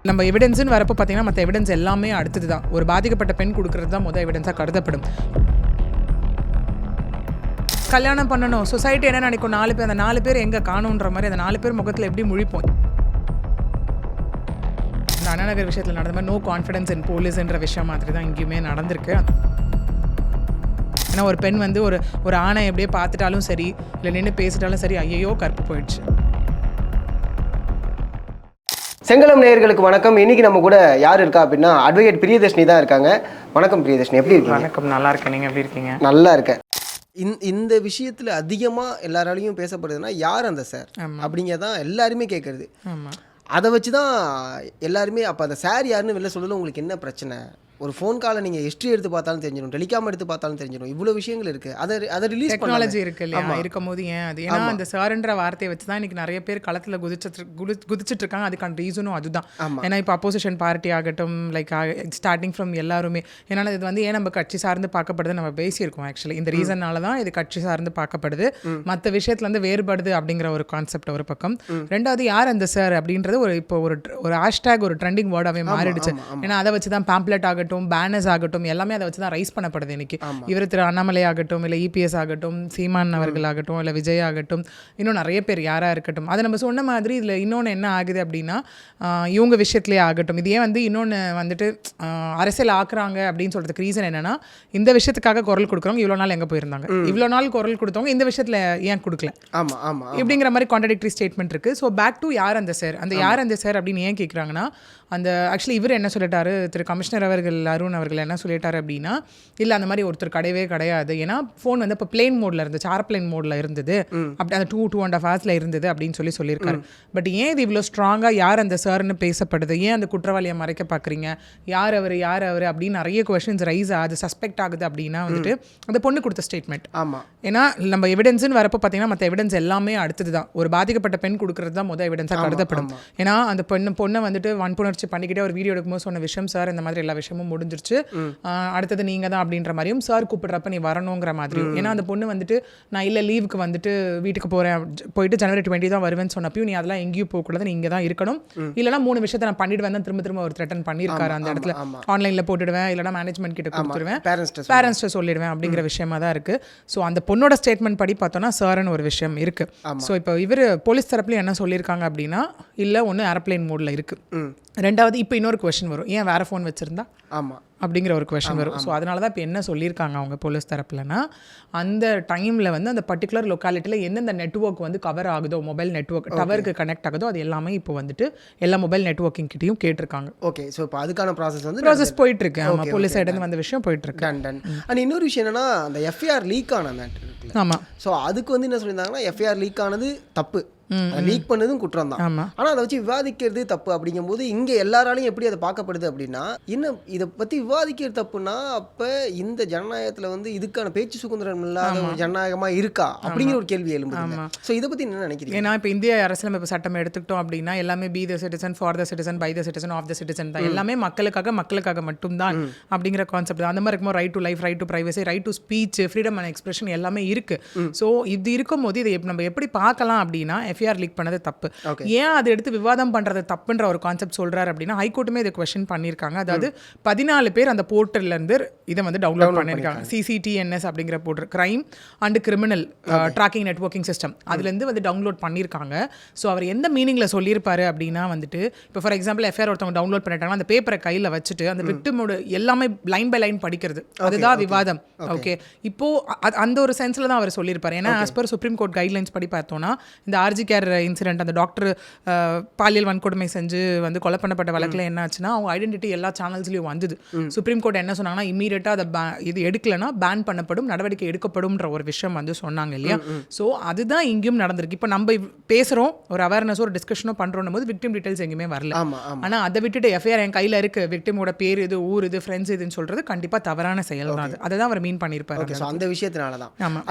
நம்ம எவிடன்ஸ்னு வரப்போ பார்த்தீங்கன்னா மற்ற எவிடன்ஸ் எல்லாமே அடுத்தது தான். ஒரு பாதிக்கப்பட்ட பெண் கொடுக்கறது தான் முதல் எவிடன்ஸாக கருதப்படும். கல்யாணம் பண்ணணும், சொசைட்டி என்ன நினைக்கும், 4 பேர், அந்த 4 பேர் எங்கே காணுன்ற மாதிரி அந்த 4 பேர் முகத்தில் எப்படி முழிப்போம். இந்த அண்ணா நகர் விஷயத்தில் நடந்த மாதிரி நோ கான்ஃபிடன்ஸ் இன் போலீஸ்ன்ற விஷயம் மாதிரி தான் இங்கேயுமே நடந்திருக்கு. ஏன்னா ஒரு பெண் வந்து ஒரு ஆணை எப்படியே பார்த்துட்டாலும் சரி, இல்லை நின்று பேசிட்டாலும் சரி, ஐயோ கற்பு போயிடுச்சு. செங்கலம் நேயர்களுக்கு வணக்கம். இன்னைக்கு நம்ம கூட யார் இருக்கா அப்படின்னா அட்வொகேட் பிரியதர்ஷினி தான் இருக்காங்க. வணக்கம் பிரியதர்ஷினி, எப்படி இருக்கீங்க? வணக்கம், நல்லா இருக்கேன். நீங்கள் எப்படி இருக்கீங்க? நல்லா இருக்கேன். இந்த விஷயத்தில் அதிகமாக எல்லாராலையும் பேசப்படுதுன்னா யார் அந்த சார் அப்படிங்கிறதான் எல்லாருமே கேட்குறது. அதை வச்சு தான் எல்லாருமே அப்போ அந்த சார் யாருன்னு வெளில சொல்லல. உங்களுக்கு என்ன பிரச்சனை? ஒரு ஃபோன் காலை நீங்கள் ஹிஸ்ட்ரி எடுத்து பார்த்தாலும் தெரிஞ்சிடும், டெலிகாம் எடுத்து பார்த்தாலும் தெரிஞ்சிடும். இவ்வளோ விஷயங்கள் இருக்குது. அதை ரிலீஸ் டெக்னாலஜி இருக்குது இல்லையா, இருக்கும் போது ஏன் அது? ஏன்னா அந்த சார்ன்ற வார்த்தையை வச்சு தான் இன்றைக்கி நிறைய பேர் களத்தில் குதிச்சுட்டு இருக்காங்க. அதுக்கான ரீசனும் அதுதான். ஏன்னா இப்போ அப்போசிஷன் பார்ட்டி ஆகட்டும், லைக் ஸ்டார்டிங் ஃப்ரம் எல்லாருமே, ஏன்னா இது வந்து ஏன் நம்ம கட்சி சார்ந்து பார்க்கப்படுது நம்ம பேசியிருக்கோம். ஆக்சுவலி இந்த ரீசன்னால தான் இது கட்சி சார்ந்து பார்க்கப்படுது, மற்ற விஷயத்துலேருந்து வேறுபடுது அப்படிங்கிற ஒரு கான்செப்ட் ஒரு பக்கம். ரெண்டாவது யார் அந்த சார் அப்படின்றது இப்போ ஒரு ஹேஷ்டேக், ஒரு ட்ரெண்டிங் வேர்டாகவே மாறிடுச்சு. ஏன்னா அதை வச்சு தான் பேம்ப்ளெட் ஆகட்டும், பேனர்ஸ் ஆகட்டும், எல்லாமே அதை வச்சு தான் ரைஸ் பண்ணப்படுது இன்னைக்கு. இவர் திரு அண்ணாமலை ஆகட்டும், இல்லை இபிஎஸ் ஆகட்டும், சீமான் அவர்கள் ஆகட்டும், இல்லை விஜய் ஆகட்டும், இன்னும் நிறைய பேர் யாராக இருக்கட்டும். அதை நம்ம சொன்ன மாதிரி இதில் இன்னொன்று என்ன ஆகுது அப்படின்னா, இவங்க விஷயத்துலேயே ஆகட்டும், இது ஏன் வந்து இன்னொன்று வந்துட்டு அரசியல் ஆக்குறாங்க அப்படின்னு சொல்கிறதுக்கு ரீசன் என்னென்னா, இந்த விஷயத்துக்காக குரல் கொடுக்குறவங்க இவ்வளோ நாள் எங்கே போயிருந்தாங்க, இவ்வளோ நாள் குரல் கொடுத்தவங்க இந்த விஷயத்தில் ஏன் கொடுக்கல இப்படிங்கிற மாதிரி கான்ட்ராடிக்டரி ஸ்டேட்மெண்ட் இருக்குது. ஸோ பேக் டு யார் அந்த சார், அந்த யார் அந்த சார் அப்படின்னு ஏன் கேட்குறாங்கன்னா, அந்த ஆக்சுவலி இவர் என்ன சொல்லிட்டாரு, திரு கமிஷனர் அவர்கள் அருண் அவர்கள் என்ன சொல்லிட்டாரு அப்படின்னா, இல்லை அந்த மாதிரி ஒருத்தர் கிடையவே கிடையாது. ஏன்னா ஃபோன் வந்து இப்போ பிளேன் மோடில் இருந்துச்சு, ஏர்பிளைன் மோடில் இருந்தது, அப்படி அந்த 2.5 ஹவர்ஸில் இருந்தது அப்படின்னு சொல்லியிருக்காரு. பட் ஏன் இது இவ்வளோ ஸ்ட்ராங்காக யார் அந்த சார்னு பேசப்படுது, ஏன் அந்த குற்றவாளியை மறைக்க பார்க்குறீங்க, யார் அவர் அப்படின்னு நிறைய கொஸ்டின்ஸ் ரைஸ் ஆகுது, சஸ்பெக்ட் ஆகுது அப்படின்னா வந்துட்டு அந்த பொண்ணு கொடுத்த ஸ்டேட்மெண்ட். ஆமாம், ஏன்னா நம்ம எவிடன்ஸ்னு வரப்போ பார்த்தீங்கன்னா மற்ற எவிடன்ஸ் எல்லாமே அடுத்தது தான். ஒரு பாதிக்கப்பட்ட பெண் கொடுக்கறது தான் முதல் எவிடன்ஸாக கருதப்படும். ஏன்னா அந்த பொண்ணை வந்துட்டு வன்புணர்ச்சி பண்ணிக்கிட்டே ஒரு வீடியோ எடுக்கும்போது சொன்ன விஷயம், சார் இந்த மாதிரி எல்லா விஷயமும் முடிஞ்சிருச்சு, அடுத்தது நீங்கள் தான் அப்படின்ற மாதிரியும், சார் கூப்பிடுறப்ப நீ வரணுங்கிற மாதிரியும். ஏன்னா அந்த பொண்ணு வந்துட்டு நான் இல்லை லீவுக்கு வந்துட்டு வீட்டுக்கு போயிட்டு ஜனவரி 20 தான் வருவேன்னு சொன்னப்பையும், நீ அதெல்லாம் எங்கேயும் போகக்கூடாது, நீ இங்கே தான் இருக்கணும், இல்லைனா 3 விஷயத்தை நான் பண்ணிடுவேன் தான் திரும்ப ஒரு த்ரெட்டன் பண்ணியிருக்காரு அந்த இடத்துல. ஆன்லைனில் போட்டுடுவேன், இல்லைனா மேனேஜ்மெண்ட் கிட்ட கொடுத்துருவேன், பேரண்ட்ஸ்ட்டு சொல்லிடுவேன் அப்படிங்கிற விஷயமா தான் இருக்குது. ஸோ அந்த பொண்ணோட ஸ்டேட்மெண்ட் படி பார்த்தோன்னா சார்னு ஒரு விஷயம் இருக்குது. ஸோ இப்போ இவர் போலீஸ் தரப்புலையும் என்ன சொல்லியிருக்காங்க அப்படின்னா, இல்லை ஒன்று ஏரோப்ளைன் மோடில் இருக்குது, ரெண்டாவது இப்போ இன்னொரு கொஸ்டின் வரும், ஏன் வேறு ஃபோன் வச்சுருந்தா அப்படிங்கிற ஒரு கொஸ்டின் வரும். ஸோ அதனால தான் இப்போ என்ன சொல்லியிருக்காங்க அவங்க போலீஸ் தரப்புலனா, அந்த டைமில் வந்து அந்த பர்டிகுலர் லொக்காலிட்டியில் எந்தெந்த நெட்வொர்க் வந்து கவர் ஆகுதோ, மொபைல் நெட்வொர்க் டவருக்கு கனெக்ட் ஆகுதோ, அது எல்லாமே இப்போ வந்துட்டு எல்லா மொபைல் நெட்வொர்க்கிங் கிட்டையும் கேட்டிருக்காங்க. ஓகே, ஸோ இப்போ அதுக்கான ப்ராசஸ் போயிட்டு இருக்கு. ஆமாம், போலீஸ் சைடு வந்த விஷயம் போயிட்டு இருக்கு. அண்ட் இன்னொரு விஷயம் என்னன்னா, அந்த எஃப்ஐஆர் லீக் ஆன மேட்டர் இருக்குல்ல. ஆமாம், ஸோ அதுக்கு வந்து என்ன சொல்லியிருந்தாங்கன்னா, எஃப்ஐஆர் லீக் ஆனது தப்பு, லீக் பண்ணதும் குற்றம் தான். ஆனால் அதை வச்சு விவாதிக்கிறது தப்பு அப்படிங்கும்போது இங்கே எல்லாராலையும் எப்படி அதை பார்க்கப்படுது அப்படின்னா, இன்னும் இதை பற்றி விவாதிக்கிறது தப்புன்னா, அப்போ இந்த ஜனநாயகத்தில் வந்து இதுக்கான பேச்சு சுதந்திரம் இல்லாத ஒரு ஜனநாயகமாக இருக்கா அப்படிங்கிற ஒரு கேள்வி எழும்புது. ஸோ இதை பற்றி என்ன நினைக்கிறீங்க? ஏன்னா இப்போ இந்திய அரசியலமைப்பு சட்டம் எடுத்துக்கிட்டோம் அப்படின்னா, எல்லாமே be the citizen, for the citizen, by the citizen, of the citizen தான். எல்லாமே மக்களுக்காக மட்டும்தான் அப்படிங்கிற கான்செப்ட் தான். அந்த மாதிரி இருக்கும்போது right to life, right to privacy, right to speech, freedom and expression எல்லாமே இருக்குது. ஸோ இது இருக்கும்போது இதை நம்ம எப்படி பார்க்கலாம் அப்படின்னா, எஃப்ஐஆர் லீக் பண்ணது தப்பு, ஏன் அதை எடுத்து விவாதம் பண்றது தப்புன்ற ஒரு கான்செப்ட் சொல்றாரு அப்படின்னா, ஹைகோர்ட்டுமே இதை கொஸ்டின் பண்ணியிருக்காங்க. அதாவது 14 பேர் அந்த போர்ட்டல்ல இருந்து இதை வந்து டவுன்லோட் பண்ணியிருக்காங்க. CCTNS அப்படிங்கிற portal, crime and criminal tracking networking system, அதுலேருந்து வந்து டவுன்லோட் பண்ணியிருக்காங்க. ஸோ அவர் எந்த மீனிங்ல சொல்லியிருப்பாரு அப்படின்னா வந்துட்டு, இப்போ ஃபார் எக்ஸாம்பிள் எஃப்ஐஆர் ஒருத்தவங்க டவுன்லோட் பண்ணிட்டாங்கன்னா அந்த பேப்பரை கையில் வச்சுட்டு அந்த விக்டிமோட எல்லாமே லைன் பை லைன் படிக்கிறது, அதுதான் விவாதம். ஓகே, இப்போ அந்த ஒரு சென்ஸ்ல தான் அவர் சொல்லியிருப்பாரு. ஏன்னா as per supreme court guidelines படி பார்த்தோம்னா, இந்த ஆர்ஜி கேர் இன்சிடென்ட், அந்த டாக்டர் பாலியல் வன்கொடுமை செஞ்சு வந்து கொலை பண்ணப்பட்ட வழக்கில் என்ன ஆச்சுன்னா, அவங்க ஐடென்டிட்டி எல்லா சேனல்ஸ்லையும் வந்தது. சுப்ரீம் கோர்ட் என்ன சொன்னாங்கன்னா, இம்மீடியட்டாக அதை இது எடுக்கலைன்னா பேன் பண்ணப்படும், நடவடிக்கை எடுக்கப்படும்ன்ற ஒரு விஷயம் வந்து சொன்னாங்க இல்லையா. ஸோ அதுதான் இங்கேயும் நடந்திருக்கு. இப்போ நம்ம பேசுகிறோம், ஒரு அவேர்னஸோ ஒரு டிஸ்கஷனோ பண்ணுறோம் போது விக்டிம் டீட்டெயில்ஸ் எங்கேயுமே வரல. ஆனால் அதை விட்டுட்டு எஃப்ஐஆர் என் கையில் இருக்குது, விக்டிமோட பேர் இது, ஊர் இது, ஃப்ரெண்ட்ஸ் இதுன்னு சொல்கிறது கண்டிப்பாக தவறான செயல் தான். அதை தான் அவர் மீன் பண்ணியிருப்பாரு. அந்த விஷயத்தினால தான்.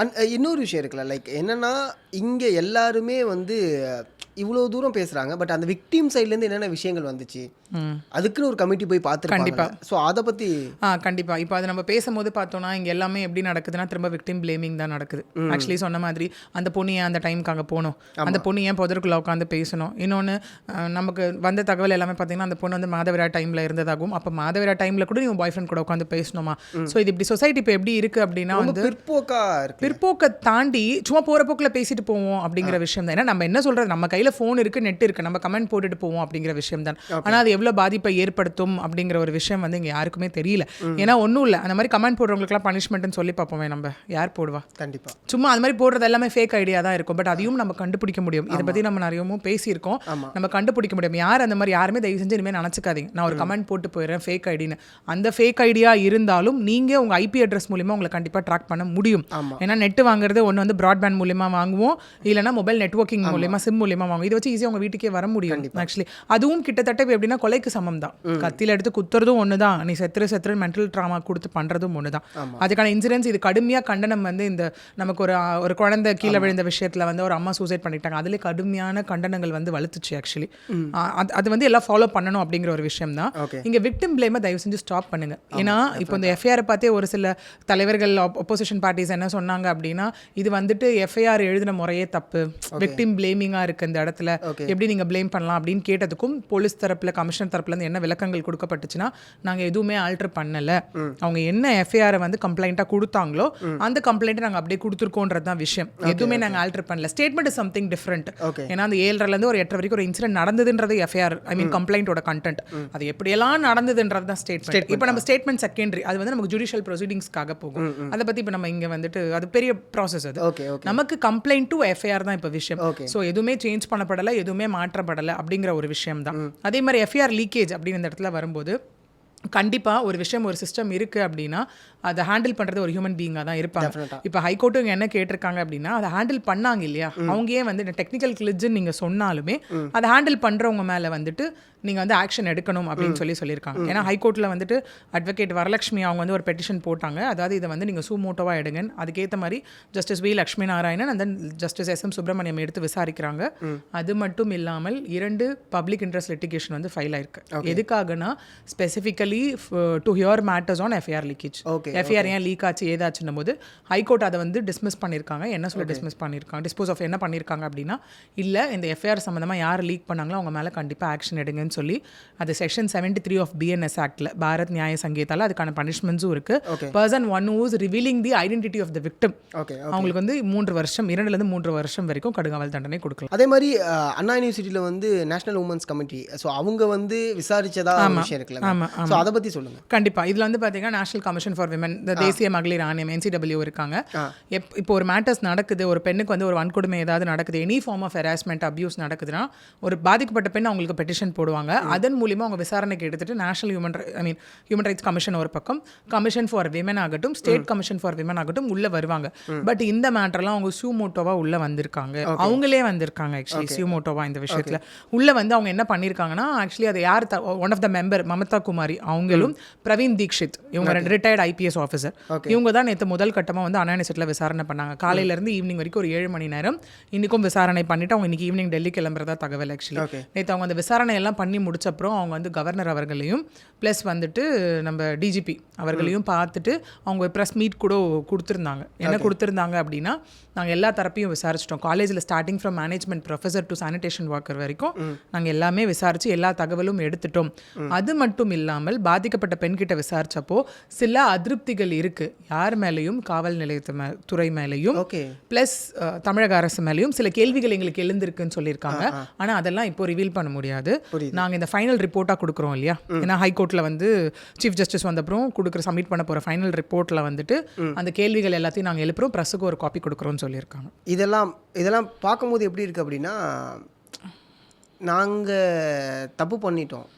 இன்னொரு விஷயம் இருக்குல்ல, லைக் என்னன்னா, இங்கே எல்லாருமே வந்து இவ்வளோ தூரம் பேசுகிறாங்க, பட் அந்த விக்டிம் சைட்லேருந்து என்னென்ன விஷயங்கள் வந்துச்சு, அதுக்குன்னு ஒரு கமிட்டி போய் பார்த்து கண்டிப்பாக. ஸோ அதை பற்றி கண்டிப்பாக இப்போ அதை நம்ம பேசும்போது பார்த்தோன்னா இங்கே எல்லாமே எப்படி நடக்குதுன்னா திரும்ப விக்டிம் பிளேமிங் தான் நடக்குது. ஆக்சுவலி சொன்ன மாதிரி அந்த பொண்ணு ஏன் அந்த டைமுக்கு அங்கே போகணும், அந்த பொண்ணு ஏன் புதருக்குள்ளே உட்காந்து பேசணும். இன்னொன்று நமக்கு வந்த தகவல் எல்லாமே பார்த்தீங்கன்னா அந்த பொண்ணு வந்து மாதவிரா டைமில் இருந்ததாகவும், அப்போ மாதவிரா டைமில் கூட நீ பாய் ஃப்ரெண்ட் கூட உட்காந்து பேசணுமா. ஸோ இது இப்படி சொசைட்டி இப்போ எப்படி இருக்குது அப்படின்னா வந்து பிற்போக்கை தாண்டி சும்மா போகிற போக்கில் பேசிட்டு போவோம் அப்படிங்கிற விஷயம் தான். ஏன்னா நம்ம என்ன சொல்கிறது, நம்ம கையில் ஃபோன் இருக்குது, நெட் இருக்குது, நம்ம கமெண்ட் போட்டுட்டு போவோம் அப்படிங்கிற விஷயம் தான். ஆனால் அது எவ்வளோ பாதிப்பை ஏற்படுத்தும் அப்படிங்கிற ஒரு விஷயம் வந்து இங்கே யாருக்குமே தெரியல. ஏன்னா ஒன்றும் இல்லை, அந்த மாதிரி கமெண்ட் போடுறவங்களுக்குலாம் பனிஷ்மெண்ட்னு சொல்லி பார்ப்போமே, நம்ம யார் போடுவா? கண்டிப்பாக சும்மா அது மாதிரி போடுறது எல்லாமே ஃபேக் ஐடியா தான் இருக்கும். பட் அதையும் நம்ம கண்டுபிடிக்க முடியும். இதை பற்றி நம்ம நிறையவும் பேசியிருக்கோம். நம்ம கண்டுபிடிக்க முடியும் யார் அந்த மாதிரி. யாருமே தயவு செஞ்சு இனிமேல் நினச்சிக்காதீங்க நான் ஒரு கமெண்ட் போட்டு போயிடுறேன் ஃபேக் ஐடின்னு. அந்த ஃபேக் ஐடியா இருந்தாலும் நீங்கள் உங்கள் ஐபி அட்ரஸ் மூலிமா உங்களை கண்டிப்பாக ட்ராக் பண்ண முடியும். ஏன்னா நெட் வாங்குறது ஒன்று வந்து ப்ராட்பேண்ட் மூலிமா வாங்குவோம், இல்லைனா மொபைல் நெட்வொர்க்கிங் மூலிமா சிம் மூலிமா வாங்குவோம். இதை வச்சு ஈஸியாக உங்கள் வீட்டுக்கே வர முடியும். ஆக்சுவலி அதுவும் கிட்டத்தட்ட எப்படின்னா கொலைக்கு சமம் தான். கத்தியில் எடுத்து குத்துறதும் ஒன்று தான், நீ செத்துற மென்டல் ட்ராமா கொடுத்து பண்ணுறதும் ஒன்று தான். அதுக்கான இன்சிடென்ட்ஸ் இது கடுமையாக கண்டனம் வந்து இந்த நமக்கு ஒரு குழந்தை கீழே விழுந்த விஷயத்தில் வந்து ஒரு அம்மா சூசைட் பண்ணிட்டாங்க, அதில் கடுமையான கண்டனங்கள் வந்து வலுத்துச்சு. ஆக்சுவலி அது வந்து எல்லாம் ஃபாலோ பண்ணணும் அப்படிங்கிற ஒரு விஷயம் தான். இங்கே விக்டிம் பிளேமை தயவு செஞ்சு ஸ்டாப் பண்ணுங்க. ஏன்னா இப்போ இந்த எஃப்ஐஆரை பார்த்தே ஒரு சில தலைவர்கள் அப்போசிஷன் பார்ட்டிஸ் என்ன சொன்னாங்க அப்படின்னா, இது வந்துட்டு எஃப்ஐஆர் எழுதின முறையே தப்பு, விக்டிம் பிளேமிங்காக இருக்குது இந்த இடத்துல, எப்படி நீங்கள் பிளேம் பண்ணலாம் அப்படின்னு கேட்டதுக்கும் போலீஸ் தரப்பில் கமிஷனர் தரப்புலேருந்து என்ன விளக்கங்கள் கொடுக்கப்பட்டுச்சுன்னா, நாங்கள் எதுவுமே ஆல்டர் பண்ணலை, அவங்க என்ன எஃப்ஐஆரை வந்து கம்ப்ளைண்ட்டாக கொடுத்தாங்களோ அந்த கம்ப்ளைண்ட்டை நாங்கள் அப்படியே கொடுத்துருக்கோன்றது தான் விஷயம். எதுவுமே நாங்கள் ஆல்டர் பண்ணல. Statement is something different. ஏன்னா அந்த 7:30 ஒரு 8:30 வரைக்கும் ஒரு இன்சிடென்ட் நடந்ததுன்றது எஃப்ஐஆர், ஐ மீன் கம்ப்ளைண்ட்டோட கண்டென்ட், அது எப்படியெல்லாம் நடந்ததுன்றது தான் ஸ்டேட்மெண்ட். இப்போ நம்ம ஸ்டேட்மெண்ட் செகண்டரி, அது வந்து நமக்கு ஜுடிஷியல் ப்ரொசீடிங்ஸ்க்காக போகும். அதை பற்றி இப்போ நம்ம இங்கே வந்துட்டு அது பெரிய ப்ராசஸ். அது நமக்கு கம்ப்ளைண்ட் டு எஃப்ஐஆர் தான் இப்போ விஷயம். ஸோ எதுவுமே சேஞ்ச் பண்ணப்படலை, எதுவுமே மாற்றப்படலை அப்படிங்கிற ஒரு விஷயம் தான். அதே மாதிரி எஃப்ஐஆர் லீக்கேஜ் அப்படின்னு இந்த இடத்துல வரும்போது கண்டிப்பாக ஒரு விஷயம், ஒரு சிஸ்டம் இருக்குது அப்படின்னா அதை ஹேண்டில் பண்ணுறது ஒரு ஹியூமன் பீயிங்காக தான் இருப்பாங்க. இப்போ ஹைகோர்ட்டு இங்கே என்ன கேட்டிருக்காங்க அப்படின்னா, அதை ஹேண்டில் பண்ணாங்க இல்லையா, அவங்க ஏன் வந்து டெக்னிக்கல் கிளிட்ஜுன்னு நீங்கள் சொன்னாலுமே அதை ஹேண்டில் பண்ணுறவங்க மேலே வந்துட்டு நீங்கள் வந்து ஆக்ஷன் எடுக்கணும் அப்படின்னு சொல்லியிருக்காங்க. ஏன்னா ஹைகோர்ட்டில் வந்துட்டு அட்வொகேட் வரலட்சுமி அவங்க வந்து ஒரு பெட்டிஷன் போட்டாங்க. அதாவது இதை வந்து நீங்கள் சூமோட்டோவாக எடுங்க, அதுக்கேற்ற மாதிரி justice V Lakshmi Narayanan and then justice S M. Subramaniam எடுத்து விசாரிக்கிறாங்க. அது மட்டும் இல்லாமல் 2 பப்ளிக் இன்ட்ரெஸ்ட் லிட்டிகேஷன் வந்து ஃபைல் ஆயிருக்கு. எதுக்காகனா specifically to hear matters on FIR leakage. FIR ஏன் லீக் ஆச்சு ஏதாச்சுன்னும் போது ஹைகோர்ட் அதை வந்து டிஸ்மிஸ் பண்ணியிருக்காங்க. என்ன சொல்லி டிஸ்மிஸ் பண்ணியிருக்காங்க, டிஸ்போஸ் ஆஃப் என்ன பண்ணியிருக்காங்க அப்படின்னா, இல்லை இந்த எஃப்ஐஆர் சம்மந்தமாக யார் லீக் பண்ணாங்களோ அவங்க மேலே கண்டிப்பாக ஆக்ஷன் எடுங்கன்னு சொல்லி அது செக்ஷன் 73 ஆஃப் பிஎன்எஸ் ஆக்டில் பாரத் நியாய சங்கீதால அதுக்கான பனிஷ்மெண்ட்ஸும் இருக்குது. Person one who is revealing the identity of the victim, அவங்களுக்கு வந்து 3 வருஷம் 2 3 வருஷம் வரைக்கும் கடுங்காவல் தண்டனை கொடுக்கலாம். அதே மாதிரி அண்ணா யூனிவர்சிட்டியில் வந்து நேஷனல் உமன்ஸ் கமிட்டி, ஸோ அவங்க வந்து விசாரிச்சதா விஷயம் இருக்குல்ல, ஸோ அதை பற்றி சொல்லுங்கள். கண்டிப்பாக இதில் வந்து பார்த்தீங்கன்னா நேஷனல் கமிஷன் ஃபார் விமன், இந்த தேசிய மகளிர் ஆணையம் NCW இருக்காங்க. இப்போ ஒரு மேட்டர்ஸ் நடக்குது, ஒரு பெண்ணுக்கு வந்து ஒரு வன்கொடுமை ஏதாவது நடக்குது, any form of harassment abuse நடக்குதுன்னா ஒரு பாதிக்கப்பட்ட பெண் அவங்களுக்கு பெட்டிஷன் போடுவாங்க. அதன் மூலிமா அவங்க விசாரணைக்கு எடுத்துட்டு நேஷனல் ஹியூமன் ரைட்ஸ் கமிஷன் ஒரு பக்கம், கமிஷன் ஃபார் விமன் ஆகட்டும், ஸ்டேட் கமிஷன் ஃபார் விமன் ஆகட்டும் உள்ள வருவாங்க. பட் இந்த மேட்டர்லாம் அவங்க சூமோட்டோவா உள்ள வந்திருக்காங்க, அவங்களே வந்திருக்காங்க. ஆக்சுவலி சூமோட்டோவா இந்த விஷயத்தில் உள்ள வந்து அவங்க என்ன பண்ணியிருக்காங்கன்னா, ஆக்சுவலி அது யார், one of the member Mamata Kumari அவங்களும் பிரவீன் தீக்ஷித் இவங்க ரிட்டையர்ட் IPS ஆஃபீஸர், இவங்க தான் நேற்று முதல் கட்டமாக வந்து அண்ணா யூனிவர்சிட்டியில் விசாரணை பண்ணாங்க. காலையிலேருந்து ஈவினிங் வரைக்கும் ஒரு 7 மணி நேரம் இன்றைக்கும் விசாரணை பண்ணிவிட்டு அவங்க இன்றைக்கி ஈவினிங் டெல்லி கிளம்புறதா தகவல். ஆக்சுவலி நேற்று அவங்க அந்த விசாரணை எல்லாம் பண்ணி முடிச்சப்பறம் அவங்க வந்து கவர்னர் அவர்களையும் ப்ளஸ் வந்துட்டு நம்ம DGP அவர்களையும் பார்த்துட்டு அவங்க ப்ரெஸ் மீட் கூட கொடுத்துருந்தாங்க. என்ன கொடுத்துருந்தாங்க அப்படின்னா, நாங்கள் எல்லா தரப்பையும் விசாரிச்சிட்டோம், காலேஜில் starting from management professor to sanitation worker வரைக்கும் நாங்கள் எல்லாமே விசாரித்து எல்லா தகவலும் எடுத்துட்டோம். அது மட்டும் இல்லாமல் பாதிக்கப்பட்ட பெண்கிட்ட விசாரித்தப்போ சில அதிருப்திகள் இருக்குது, யார் மேலேயும் காவல் நிலையத்து துறை மேலேயும் ப்ளஸ் தமிழக அரசு மேலேயும் சில கேள்விகள் எங்களுக்கு எழுந்திருக்குன்னு சொல்லியிருக்காங்க. ஆனால் அதெல்லாம் இப்போ ரிவீல் பண்ண முடியாது. நாங்கள் இந்த ஃபைனல் ரிப்போர்ட்டாக கொடுக்குறோம் இல்லையா, ஏன்னா ஹைகோர்ட்டில் வந்து சீஃப் ஜஸ்டிஸ் வந்தப்புறம் சப்மிட் பண்ண போகிற ஃபைனல் ரிப்போர்ட்டில் வந்துட்டு அந்த கேள்விகள் எல்லாத்தையும் நாங்கள் எழுப்புறோம், ப்ரெஸ்ஸுக்கு ஒரு காப்பி கொடுக்குறோம்னு சொல்லியிருக்காங்க. இதெல்லாம் பார்க்கும்போது எப்படி இருக்குது அப்படின்னா, நாங்கள் தப்பு பண்ணிட்டோம்,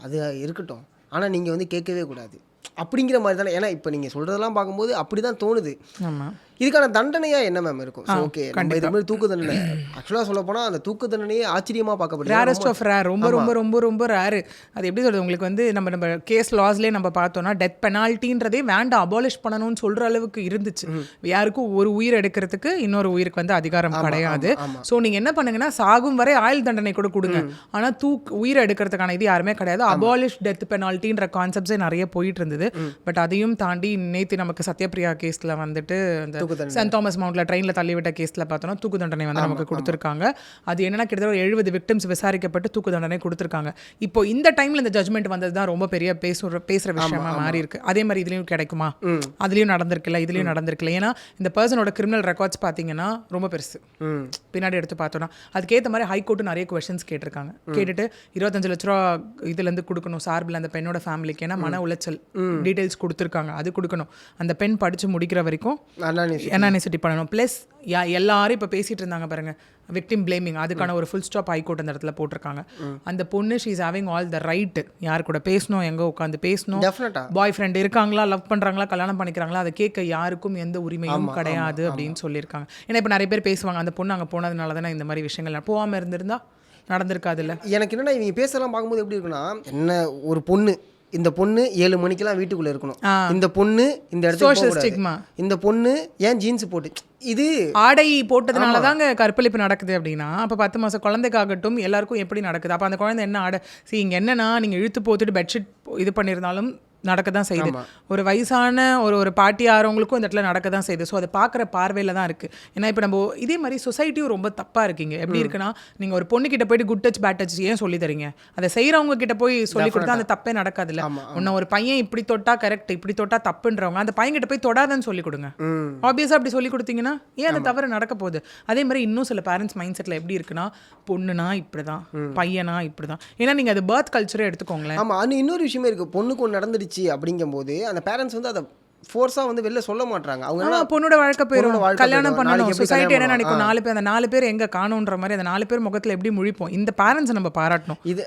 அது இருக்கட்டும், ஆனால் நீங்கள் வந்து கேட்கவே கூடாது அப்படிங்கிற மாதிரி தானே. ஏன்னா இப்போ நீங்கள் சொல்கிறதெல்லாம் பார்க்கும்போது அப்படி தான் தோணுது. ஆமாம், இதுக்கான தண்டனையா என்ன மேம் இருக்கும்? ஓகே, நம்ம இது மாதிரி தூக்கு தண்டனை ஆக்சுவலாக சொல்ல போனால் அந்த தூக்கு தண்டனையே ஆச்சரியமாக பார்க்கப்படுது. ரேரஸ்ட் ஆஃப் ரேர், ரொம்ப ரொம்ப ரொம்ப ரொம்ப ரேரு. அது எப்படி சொல்கிறது உங்களுக்கு வந்து நம்ம கேஸ் லாஸ்லேயே நம்ம பார்த்தோம்னா டெத் பெனால்ட்டின்றதே வேண்டாம், அபாலிஷ் பண்ணணும்னு சொல்கிற அளவுக்கு இருந்துச்சு. யாருக்கும் ஒரு உயிர் எடுக்கிறதுக்கு இன்னொரு உயிருக்கு வந்து அதிகாரம் கிடையாது. ஸோ நீங்கள் என்ன பண்ணுங்கன்னா சாகும் வரை ஆயுள் தண்டனை கூட கொடுங்க, ஆனால் உயிரை எடுக்கிறதுக்கான இது யாருமே கிடையாது. அபாலிஷ் டெத் பெனால்ட்டின்ற கான்செப்ட்ஸே நிறைய போயிட்டு இருந்தது. பட் அதையும் தாண்டி நேற்று நமக்கு சத்யபிரியா கேஸில் வந்துட்டு அந்த சென்ட் தாமஸ் மவுண்ட்ல ட்ரெயினில் தள்ளிவிட்ட கேஸில் பார்த்தோன்னா தூக்கு தண்டனை வந்து நமக்கு கொடுத்துருக்காங்க. அது என்னன்னா கிட்டத்தட்ட 70 விக்டிம்ஸ் விசாரிக்கப்பட்டு தூக்கு தண்டனை கொடுத்துருக்காங்க. இப்போ இந்த டைமில் இந்த ஜட்மெண்ட் வந்தது தான் ரொம்ப பெரிய பேசுகிற விஷயமா மாறி இருக்கு. அதே மாதிரி இதுலேயும் கிடைக்குமா, அதுலேயும் நடந்திருக்குல்ல, இதுலேயும் நடந்திருக்குல்ல. ஏன்னா இந்த பர்சனோட கிரிமினல் ரெக்கார்ட்ஸ் பார்த்தீங்கன்னா ரொம்ப பெருசு. பின்னாடி எடுத்து பார்த்தோன்னா அதுக்கேற்ற மாதிரி ஹைகோர்ட்டு நிறைய கொஸ்டின்ஸ் கேட்டிருக்காங்க. கேட்டுட்டு 25 லட்ச ரூபா இதுலேருந்து கொடுக்கணும் சார்பில் அந்த பெண்ணோட ஃபேமிலிக்கு. ஏன்னா மன உளைச்சல் டீட்டெயில்ஸ் கொடுத்துருக்காங்க, அது கொடுக்கணும். அந்த பெண் படித்து முடிக்கிற வரைக்கும் அனானிசிட்டி பண்ணணும். ப்ளஸ் எல்லாரும் இப்போ பேசிகிட்டு இருந்தாங்க பாருங்கள், விக்டிம் பிளேமிங், அதுக்கான ஒரு ஃபுல் ஸ்டாப் ஹைகோர்ட் அந்த இடத்துல போட்டிருக்காங்க. அந்த பொண்ணு she is having all the right, யார் கூட பேசணும், எங்கே உட்காந்து பேசணும், பாய் ஃப்ரெண்ட் இருக்காங்களா, லவ் பண்ணுறாங்களா, கல்யாணம் பண்ணிக்கிறாங்களா, அதை கேட்க யாருக்கும் எந்த உரிமையும் கிடையாது அப்படின்னு சொல்லியிருக்காங்க. ஏன்னா இப்போ நிறைய பேர் பேசுவாங்க அந்த பொண்ணு அங்கே போனதுனால தானே இந்த மாதிரி விஷயங்கள் போகாமல் இருந்திருந்தா நடந்திருக்காதுல்ல. எனக்கு என்னென்னா இவங்க பேசலாம் பார்க்கும்போது எப்படி இருக்குன்னா, என்ன ஒரு பொண்ணு, இந்த பொண்ணு 7 மணிக்கெல்லாம் வீட்டுக்குள்ளே இருக்கணும், இந்த பொண்ணு இந்த இடத்துல, இந்த பொண்ணு ஏன் ஜீன்ஸ் போட்டு, இது ஆடை போட்டதுனால தாங்க கற்பழிப்பு நடக்குது அப்படின்னா அப்போ 10 மாதம் குழந்தைக்காகட்டும் எல்லாருக்கும் எப்படி நடக்குது? அப்போ அந்த குழந்தை என்ன ஆடை இங்கே என்னன்னா நீங்கள் இழுத்து போத்துட்டு பெட்ஷீட் இது பண்ணியிருந்தாலும் நடக்க தான் செய்யுது. ஒரு வயசான ஒரு பாட்டி ஆறவங்களுக்கும் இந்த இடத்துல நடக்க தான் செய்யுது. ஸோ அதை பார்க்குற பார்வையில் தான் இருக்குது. ஏன்னா இப்போ நம்ம இதே மாதிரி சொசைட்டியும் ரொம்ப தப்பாக இருக்கீங்க. எப்படி இருக்குன்னா நீங்கள் ஒரு பொண்ணுக்கிட்ட போய்ட்டு குட் டச் பேட் டச் ஏன் சொல்லி தரீங்க? அதை செய்கிறவங்க கிட்ட போய் சொல்லி கொடுத்தா அந்த தப்பே நடக்காதுல்ல. ஒன்று ஒரு பையன் இப்படி தொட்டா கரெக்ட், இப்படி தொட்டா தப்புன்றவங்க அந்த பையன்கிட்ட போய் தொடாதன்னு சொல்லி கொடுங்க. ஆப்வியஸாக அப்படி சொல்லி கொடுத்தீங்கன்னா ஏன் அந்த தவறு நடக்க போகுது? அதே மாதிரி இன்னும் சில பேரண்ட்ஸ் மைண்ட் செட்டில் எப்படி இருக்குன்னா, பொண்ணுனா இப்படி தான், பையனா இப்படி தான். ஏன்னா நீங்கள் அது பர்த் கல்ச்சரே எடுத்துக்கோங்களேன். ஆமாம், அது இன்னொரு விஷயமே இருக்குது. பொண்ணுக்கு ஒன்று நடந்துடுச்சு அப்படிங்கும்போது அந்த பேரண்ட்ஸ் வந்து அதை ஃபோர்ஸாக வந்து வெளில சொல்ல மாட்டாங்க. அவங்க பொண்ணோட வாழ்க்கை போயிடும், கல்யாணம் பண்ணணும், சொசைட்டி என்ன நினைக்கும், 4 பேர், அந்த 4 பேர் எங்கே காணுன்ற மாதிரி அந்த 4 பேர் முகத்தில் எப்படி முழிப்போம். இந்த பேரண்ட்ஸை நம்ம பாராட்டணும். இது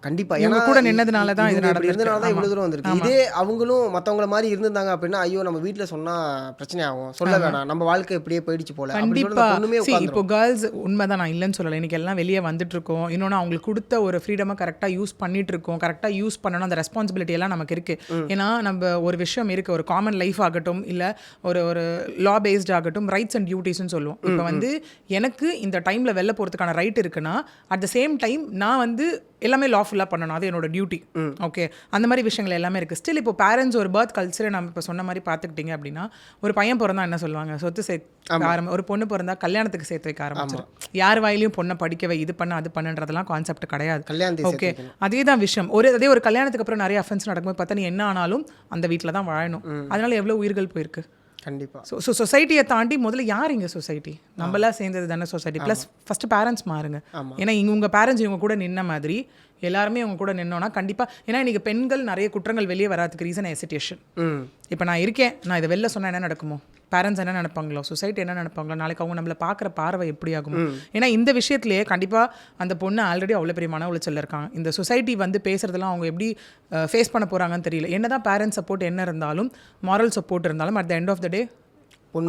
கண்டிப்பாக ஏன்னா கூட நின்னதுனால தான் இது நடந்ததுனால தான் இவ்வளோ தூரம் வந்திருக்கு. இதே அவங்களும் மற்றவங்கள மாதிரி இருந்திருந்தாங்க அப்படின்னா ஐயோ நம்ம வீட்டில் சொன்னால் பிரச்சனை ஆகும், சொல்ல வேணாம், நம்ம வாழ்க்கை இப்படியே போயிடுச்சு போல. கண்டிப்பாக இப்போ கேர்ள்ஸ் உண்மைதான், நான் இல்லைன்னு சொல்லலை, இன்னைக்கு எல்லாம் வெளியே வந்துட்டு இருக்கோம். இன்னொன்று அவங்களுக்கு கொடுத்த ஒரு ஃப்ரீடமை கரெக்டாக யூஸ் பண்ணிட்டு இருக்கோம். கரெக்டாக யூஸ் பண்ணணும், அந்த ரெஸ்பான்சிபிலிட்டி எல்லாம் நமக்கு இருக்குது. ஏன்னா நம்ம ஒரு விஷயம் இருக்குது, ஒரு காமன் லைஃப் ஆகட்டும் இல்லை ஒரு லா பேஸ்ட் ஆகட்டும், ரைட்ஸ் அண்ட் டியூட்டிஸ்ன்னு சொல்லுவோம். இப்போ வந்து எனக்கு இந்த டைமில் வெளில போகிறதுக்கான ரைட் இருக்குன்னா அட் த சேம் டைம் நான் வந்து எல்லாமே லாஃபுல்லாக பண்ணணும், அது என்னோட டியூட்டி. ஓகே, அந்த மாதிரி விஷயங்கள் எல்லாமே இருக்குது. ஸ்டில் இப்போ பேரண்ட்ஸ் ஒரு பர்த் கல்ச்சரை நம்ம இப்போ சொன்ன மாதிரி பார்த்துக்கிட்டிங்க அப்படின்னா, ஒரு பையன் பிறந்தா என்ன சொல்லுவாங்க, சொத்து சேர்த்து ஒரு பொண்ணு பிறந்தா கல்யாணத்துக்கு சேர்த்து வைக்க ஆரம்பிச்சிடும். யார் வாயிலையும் பொண்ணை படிக்கவை, இது பண்ண அது பண்ணுன்றதெல்லாம் கான்செப்ட் கிடையாது. ஓகே, அதே தான் விஷயம். அதே ஒரு கல்யாணத்துக்கு அப்புறம் நிறைய அஃபென்ஸ் நடக்கும்போது பார்த்தா நீ என்ன ஆனாலும் அந்த வீட்டில் தான் வாழணும். அதனால எவ்வளோ உயிர்கள் போயிருக்கு. கண்டிப்பாக. ஸோ சொசைட்டியை தாண்டி முதல்ல யார் இங்கே சொசைட்டி? நம்மளாம் சேர்ந்தது தானே சொசைட்டி. ப்ளஸ் ஃபஸ்ட்டு பேரண்ட்ஸ் மாறுங்க. ஏன்னா உங்கள் பேரண்ட்ஸ் இவங்க கூட நின்ன மாதிரி எல்லாருமே அவங்க கூட நின்னோன்னா கண்டிப்பாக. ஏன்னா இன்றைக்கி பெண்கள் நிறைய குற்றங்கள் வெளியே வராதுக்கு ரீசன் ஹெசிடேஷன். இப்போ நான் இருக்கேன், நான் இதை வெளில சொன்னால் என்ன நடக்குமோ, பேரண்ட்ஸ் என்ன நினைப்பாங்களோ, சொசைட்டி என்ன நினைப்பாங்களோ, நாளைக்கு அவங்க நம்மளை பார்க்குற பார்வை எப்படி ஆகுமோ. ஏன்னா இந்த விஷயத்துலேயே கண்டிப்பாக அந்த பொண்ணு ஆல்ரெடி அவ்வளோ பெரிய மன உளைச்சல் இருக்காங்க. இந்த சொசைட்டி வந்து பேசுகிறதெல்லாம் அவங்க எப்படி ஃபேஸ் பண்ண போகிறாங்கன்னு தெரியல. என்ன தான் பேரண்ட்ஸ் சப்போர்ட் என்ன இருந்தாலும், மாரல் சப்போர்ட் இருந்தாலும், at the end of the day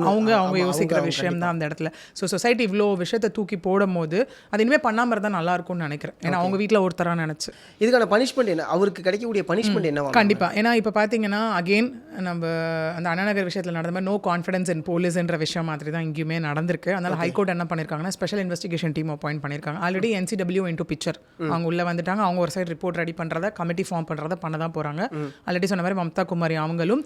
அவங்க யோசிக்கிற விஷயம் தான் அந்த இடத்துல. ஸோ சொசைட்டி இவ்வளோ விஷயத்தை தூக்கி போடும் போது அது இனிமேல் பண்ணாமல் இருந்தால் நல்லா இருக்கும்னு நினைக்கிறேன். ஏன்னா அவங்க வீட்டில் ஒருத்தராக நினச்சி இதுக்கான பனிஷ்மெண்ட் என்ன, அவருக்கு கிடைக்கக்கூடிய பனிஷ்மெண்ட் என்ன? கண்டிப்பாக. ஏன்னா இப்போ பார்த்தீங்கன்னா அகெயின் நம்ம அந்த அண்ணாநகர் விஷயத்தில் நடந்த மாதிரி நோ கான்ஃபிடன்ஸ் இன் போலீஸ்ன்ற விஷயம் மாதிரி தான் இங்கேயுமே நடந்திருக்கு. அதனால் ஹைகோர்ட் என்ன பண்ணியிருக்காங்கன்னா ஸ்பெஷல் இன்வெஸ்டிகேஷன் டீம் அப்பாயிண்ட் பண்ணியிருக்காங்க. ஆல்ரெடி NCW இன்டூ பிக்சர் அவங்க உள்ளே வந்துட்டாங்க. அவங்க ஒரு சைடு ரிப்போர்ட் ரெடி பண்ணுறத, கமிட்டி ஃபார்ம் பண்ணுறத பண்ண தான் போகிறாங்க. ஆல்ரெடி சொன்ன மாதிரி மம்தா குமாரி அவங்களும்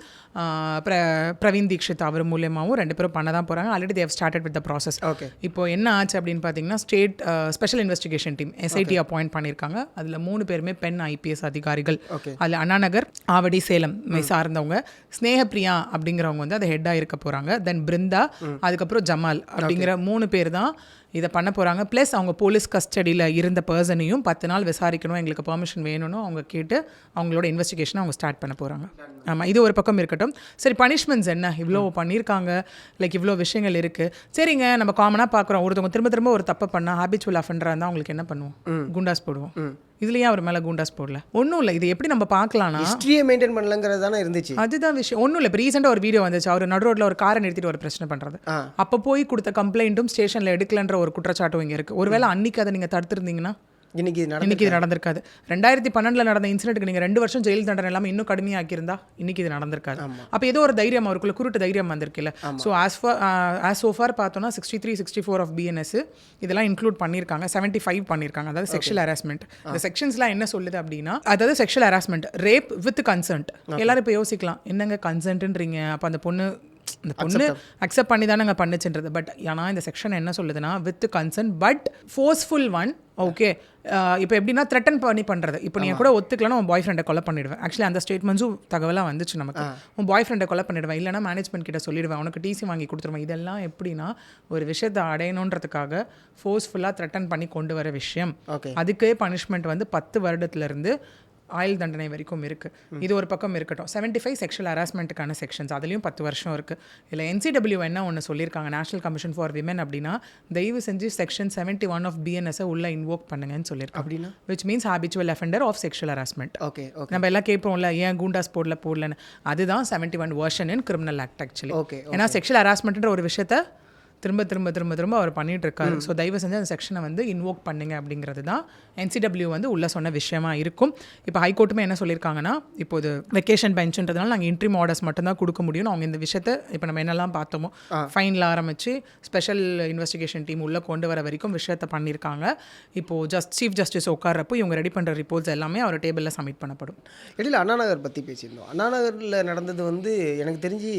பிரவீன் தீக்ஷித் அவர் மூலியமாகவும் 2 பேரும் பண்ண தான் போகிறாங்க. Already they started with the process. Okay, இப்போ என்ன ஆச்சு அப்படின்னு பார்த்தீங்கன்னா state special investigation team SIT appoint பண்ணியிருக்காங்க. அதில் 3 பேருமே பெண் IPS அதிகாரிகள். அதில் அண்ணாநகர், ஆவடி, சேலம் சார்ந்தவங்க. ஸ்னேகப்பிரியா அப்படிங்கிறவங்க வந்து அதை ஹெட்டாக இருக்க போகிறாங்க. தென் பிருந்தா, அதுக்கப்புறம் ஜமால் அப்படிங்கிற 3 பேர் தான் இதை பண்ண போகிறாங்க. ப்ளஸ் அவங்க போலீஸ் கஸ்டடியில் இருந்த பர்சனையும் 10 நாள் விசாரிக்கணும், எங்களுக்கு பெர்மிஷன் வேணும்னு அவங்க கேட்டு அவங்களோட இன்வெஸ்டிகேஷனை அவங்க ஸ்டார்ட் பண்ண போகிறாங்க. ஆமாம், இது ஒரு பக்கம் இருக்கட்டும். சரி, பனிஷ்மெண்ட்ஸ் என்ன? இவ்வளோ பண்ணியிருக்காங்க, லைக் இவ்வளோ விஷயங்கள் இருக்குது. சரிங்க, நம்ம காமனாக பார்க்குறோம், ஒருத்தவங்க திரும்ப திரும்ப ஒரு தப்பு பண்ணால் ஹேபிச்சுவல் அஃபெண்டராக இருந்தால் அவங்களுக்கு என்ன பண்ணுவோம்? குண்டாஸ் போடுவோம். இதுலயே அவர் மேலே குண்டாஸ் போடல. ஒன்றும் இல்லை, இது எப்படி நம்ம பார்க்கலாம்னா ஹிஸ்ட்ரியை மெயின்டைன் பண்ணலங்கிறது தானே இருந்துச்சு. அதுதான் விஷயம். ஒன்றும் இல்லை, இப்போ ரீசெண்டாக ஒரு வீடியோ வந்துச்சு, அவர் நடு ரோட்டில் ஒரு காரை நிறுத்திட்டு ஒரு பிரச்சனை பண்ணுறது. அப்போ போய் கொடுத்த கம்ப்ளைண்ட்டும் ஸ்டேஷனில் எடுக்கலன்ற ஒரு குற்றச்சாட்டும் இங்கே இருக்குது. ஒருவேளை அன்னைக்கு அதை நீங்கள் தடுத்துருந்தீங்கன்னா இன்னைக்கு இது நடந்திருக்காது. 2012 நடந்த இன்சிடென்ட்க்கு நீங்கள் 2 வருஷம் ஜெயில் தண்டனை எல்லாமே இன்னும் கடுமையாக்கியிருந்தா இன்னைக்கு இது நடந்திருக்காது. அப்போ ஏதோ ஒரு தைரியம் அவருக்குள்ள குருட்டு தைரியம் வந்திருக்குல்ல. ஸோ ஆஸ் சோஃபார் பார்த்தோன்னா 63, 64 ஆஃப் பிஎன்எஸ் இதெல்லாம் இன்க்ளூட் பண்ணியிருக்காங்க, 75 பண்ணியிருக்காங்க. அதாவது செக்ஷுவல் ஹராஸ்மெண்ட். இந்த செக்ஷன்ஸ்லாம் என்ன சொல்லுது அப்படின்னா, அதாவது sexual harassment, rape with consent. எல்லாரும் இப்போ யோசிக்கலாம், என்னங்க கன்சென்ட்ன்றீங்க, அப்போ அந்த பொண்ணு அக்செப்ட் பண்ணி தானே பண்ணுச்சுன்றது. பட் ஆனால் இந்த செக்ஷன் என்ன சொல்லுதுன்னா, with consent but forceful one. Okay, இப்போ எப்படின்னா த்ரெட்டன் பண்ணி பண்ணுறது. இப்போ நீ கூட ஒத்துக்கலன்னா உன் பாய் ஃப்ரெண்டை கொலை பண்ணிடுவேன். ஆக்சுவலி அந்த ஸ்டேட்மெண்ட்ஸும் தகவலாக வந்துச்சு நமக்கு. உன் பாய் ஃப்ரெண்டை கொலை பண்ணிடுவேன், இல்லைனா மேனேஜ்மெண்ட் கிட்ட சொல்லிடுவேன், உனக்கு டிசி வாங்கி கொடுத்துருவேன். இதெல்லாம் எப்படின்னா ஒரு விஷயத்தை அடையணுன்றதுக்காக ஃபோர்ஸ்ஃபுல்லாக த்ரெட்டன் பண்ணி கொண்டு வர விஷயம். அதுக்கே பனிஷ்மெண்ட் வந்து 10 வருடத்துலேருந்து ஆயுள் தண்டனை வரைக்கும் இருக்குது. இது ஒரு பக்கம் இருக்கட்டும். 75 செக்ஷுவல் ஹராஸ்மெண்ட்டுக்கான செக்ஷன்ஸ், அதுலேயும் 10 வருஷம் இருக்குது. இல்லை NCW என்ன ஒன்று சொல்லியிருக்காங்க, நேஷனல் கமிஷன் ஃபார் விமன், அப்படின்னா தயவு செஞ்சு செக்ஷன் 71 ஆஃப் பிஎன்எஸ்ஸை உள்ள இன்வோக் பண்ணுங்கன்னு சொல்லியிருக்காங்க. அப்படின்னா which means habitual offender of sexual harassment. Okay, நம்ம எல்லாம் கேட்போம்ல, ஏன் குண்டாஸ் போடலன்னு. அதுதான் 71 version in criminal act actually. ஏன்னா செக்ஷுவல் ஹராஸ்மெண்ட்ன்ற ஒரு விஷயத்தை திரும்ப அவர் பண்ணிட்டு இருக்காரு. ஸோ தயவு செஞ்சு அந்த செக்ஷனை வந்து இன்வோக் பண்ணுங்க அப்படிங்கிறது தான் NCW வந்து உள்ள சொன்ன விஷயமா இருக்கும். இப்போ ஹைகோர்ட்டுமே என்ன சொல்லியிருக்காங்கன்னா, இப்போது வெக்கேஷன் பெஞ்சுன்றதுனால நாங்கள் இன்ட்ரீம் ஆர்டர்ஸ் மட்டும்தான் கொடுக்க முடியும். அவங்க இந்த விஷயத்தை இப்போ நம்ம என்னெல்லாம் பார்த்தோமோ ஃபைனில் ஆரம்பித்து ஸ்பெஷல் இன்வெஸ்டிகேஷன் டீம் உள்ளே கொண்டு வர வரைக்கும் விஷயத்தை பண்ணியிருக்காங்க. இப்போது சீஃப் ஜஸ்டிஸ் உட்கார்றப்போ இவங்க ரெடி பண்ணுற ரிப்போர்ட்ஸ் எல்லாமே அவர் டேபிளில் சப்மிட் பண்ணப்படும். இடையில் அண்ணா நகர் பற்றி பேசியிருந்தோம். அண்ணா நகரில் நடந்தது வந்து எனக்கு தெரிஞ்சு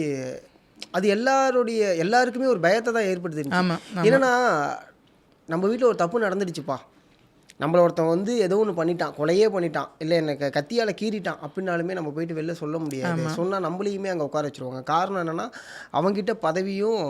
அது எல்லாருக்குமே ஒரு பயத்தை தான் ஏற்படுது. என்னன்னா, நம்ம வீட்டில் ஒரு தப்பு நடந்துடுச்சுப்பா, நம்மளை ஒருத்தன் வந்து ஏதோ ஒன்று பண்ணிட்டான், கொலையே பண்ணிட்டான், இல்லை எனக்கு கத்தியால் கீறிட்டான் அப்படின்னாலுமே நம்ம போயிட்டு வெளில சொல்ல முடியாது. சொன்னால் நம்மளையுமே அங்கே உட்கார வச்சுருவாங்க. காரணம் என்னென்னா, அவங்ககிட்ட பதவியும்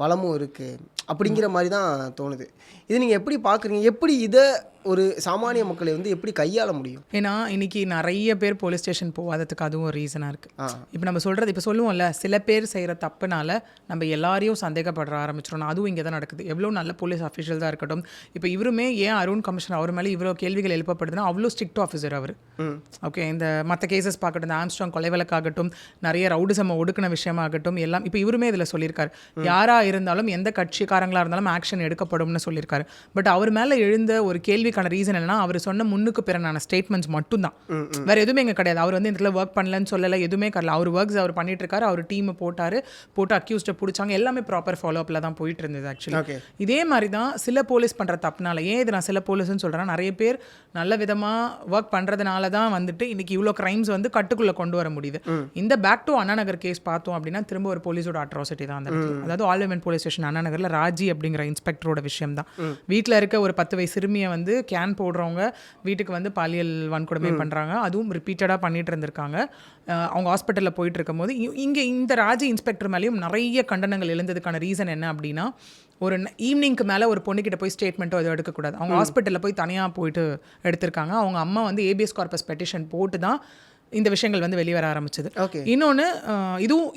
பலமும் இருக்குது அப்படிங்கிற மாதிரி தான் தோணுது. இது நீங்கள் எப்படி பார்க்குறீங்க? எப்படி இதை ஒரு சாமானிய மக்களை வந்து எப்படி கையாள முடியும்? ஏன்னா இன்னைக்கு நிறைய பேர் போலீஸ் ஸ்டேஷன் போகாததுக்கு அதுவும் ஒரு ரீசனாக இருக்குது. இப்போ நம்ம சொல்கிறது, இப்போ சொல்லுவோம்ல, சில பேர் செய்கிற தப்புனால நம்ம எல்லாரையும் சந்தேகப்பட ஆரம்பிச்சிடணும். அதுவும் இங்கே தான் நடக்குது. எவ்வளோ நல்ல போலீஸ் ஆஃபீஷியல் தான் இருக்கட்டும். இப்போ இவருமே ஏன் அருண் கமிஷனர் அவர் மேலே இவ்வளோ கேள்விகள் எழுப்பப்படுதுன்னா, அவ்வளோ ஸ்ட்ரிக்ட் ஆஃபீஸர் அவர். ஓகே, இந்த மற்ற கேசஸ் பார்க்கட்டும், இந்த ஆம்ஸ்ட்ராங் கொலை வழக்காகட்டும், நிறைய ரவுடிசம் ஒடுக்கின விஷயமாகட்டும், எல்லாம் இப்போ இவருமே இதில் சொல்லியிருக்காரு. யாராக இருந்தாலும் எந்த கட்சிக்காரங்களாக இருந்தாலும் ஆக்ஷன் எடுக்கப்படும்னு சொல்லியிருக்காரு. பட் அவர் மேலே எழுந்த ஒரு கேள்விக்கான ரீசன் என்னன்னா, அவர் சொன்ன முன்னுக்கு பிறனான ஸ்டேட்மெண்ட்ஸ் மட்டும்தான், வேற எதுவுமே இங்கே கிடையாது. அவர் வந்து இந்த இடத்துல ஒர்க் பண்ணலன்னு சொல்லலை, எதுவுமே கிடையாது. அவர் ஒர்க்ஸ் அவர் பண்ணிட்டு இருக்காரு, அவர் டீமை போட்டு அக்யூஸ்டை பிடிச்சாங்க, எல்லாமே ப்ராப்பர் ஃபாலோ அப்பில் தான் போயிட்டு இருந்தது ஆக்சுவலி. இதே மாதிரி தான் சில போலீஸ் பண்ணுற தப்புனால, ஏன் இது நான் சில போலீஸ்ன்னு சொல்கிறேன், நிறைய பேர் நல்ல விதமாக ஒர்க் பண்ணுறதுனால தான் வந்துட்டு இன்னைக்கு இவ்வளோ கிரைம்ஸ் வந்து கட்டுக்குள்ளே கொண்டு வர முடியுது. இந்த back to Anna Nagar case பார்த்தோம் அப்படின்னா, திரும்ப ஒரு போலீஸோட அட்ராசிட்டி தான் அந்த. அதாவது all women police station Anna நகரில் ராஜி அப்படிங்கிற இன்ஸ்பெக்டரோட விஷயம் தான். வீட்டில் இருக்க ஒரு 10 வயசு சிறுமியை வந்து கேன் போடுறவங்க வீட்டுக்கு வந்து பாலியல் வன்கொடுமை பண்ணுறாங்க. அதுவும் ரிப்பீட்டடாக பண்ணிட்டு இருந்திருக்காங்க. அவங்க ஹாஸ்பிட்டலில் போயிட்டு இருக்கும் போது இங்கே இந்த ராஜி இன்ஸ்பெக்டர் மேலேயும் நிறைய கண்டனங்கள் எழுந்ததுக்கான ரீசன் என்ன அப்படின்னா, ஒரு ஈவினிங்க்கு மேலே ஒரு பொண்ணுக்கிட்ட போய் ஸ்டேட்மெண்ட்டோ எதுவும் எடுக்கக்கூடாது. அவங்க ஹாஸ்பிட்டலில் போய் தனியாக போயிட்டு எடுத்திருக்காங்க. அவங்க அம்மா வந்து ஏபிஎஸ் கார்பஸ் பெட்டிஷன் போட்டு தான் இந்த விஷயங்கள் வந்து வெளிவர ஆரம்பிச்சது. இன்னொன்று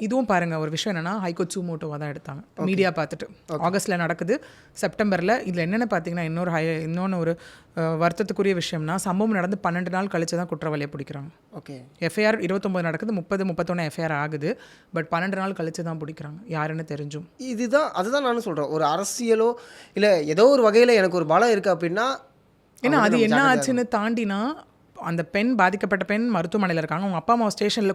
இதுவும் பாருங்கள், ஒரு விஷயம் என்னென்னா, ஹைகோர்ட் சூமோட்டோவாக தான் எடுத்தாங்க. மீடியா பார்த்துட்டு ஆகஸ்ட்டில் நடக்குது, செப்டம்பரில். இதில் என்னென்னு பார்த்தீங்கன்னா, இன்னொன்று ஒரு வருத்தத்துக்குரிய விஷயம்னா, சம்பவம் நடந்து 12 நாள் கழிச்சு தான் குற்றவாளியை பிடிக்கிறாங்க. ஓகே, எஃப்ஐஆர் 29 நடக்குது, 30-31 எஃப்ஐஆர் ஆகுது. பட் 12 நாள் கழிச்சு தான் பிடிக்கிறாங்க, யாருன்னு தெரிஞ்சும். அதுதான் நானும் சொல்கிறேன். ஒரு அரசியலோ இல்லை ஏதோ ஒரு வகையில் எனக்கு ஒரு பலம் இருக்குது அப்படின்னா, ஏன்னா அது என்ன ஆச்சுன்னு தாண்டினா, அந்த பெண், பாதிக்கப்பட்ட பெண் மருத்துவமனையில் இருக்காங்க. அவங்க அப்பா அம்மா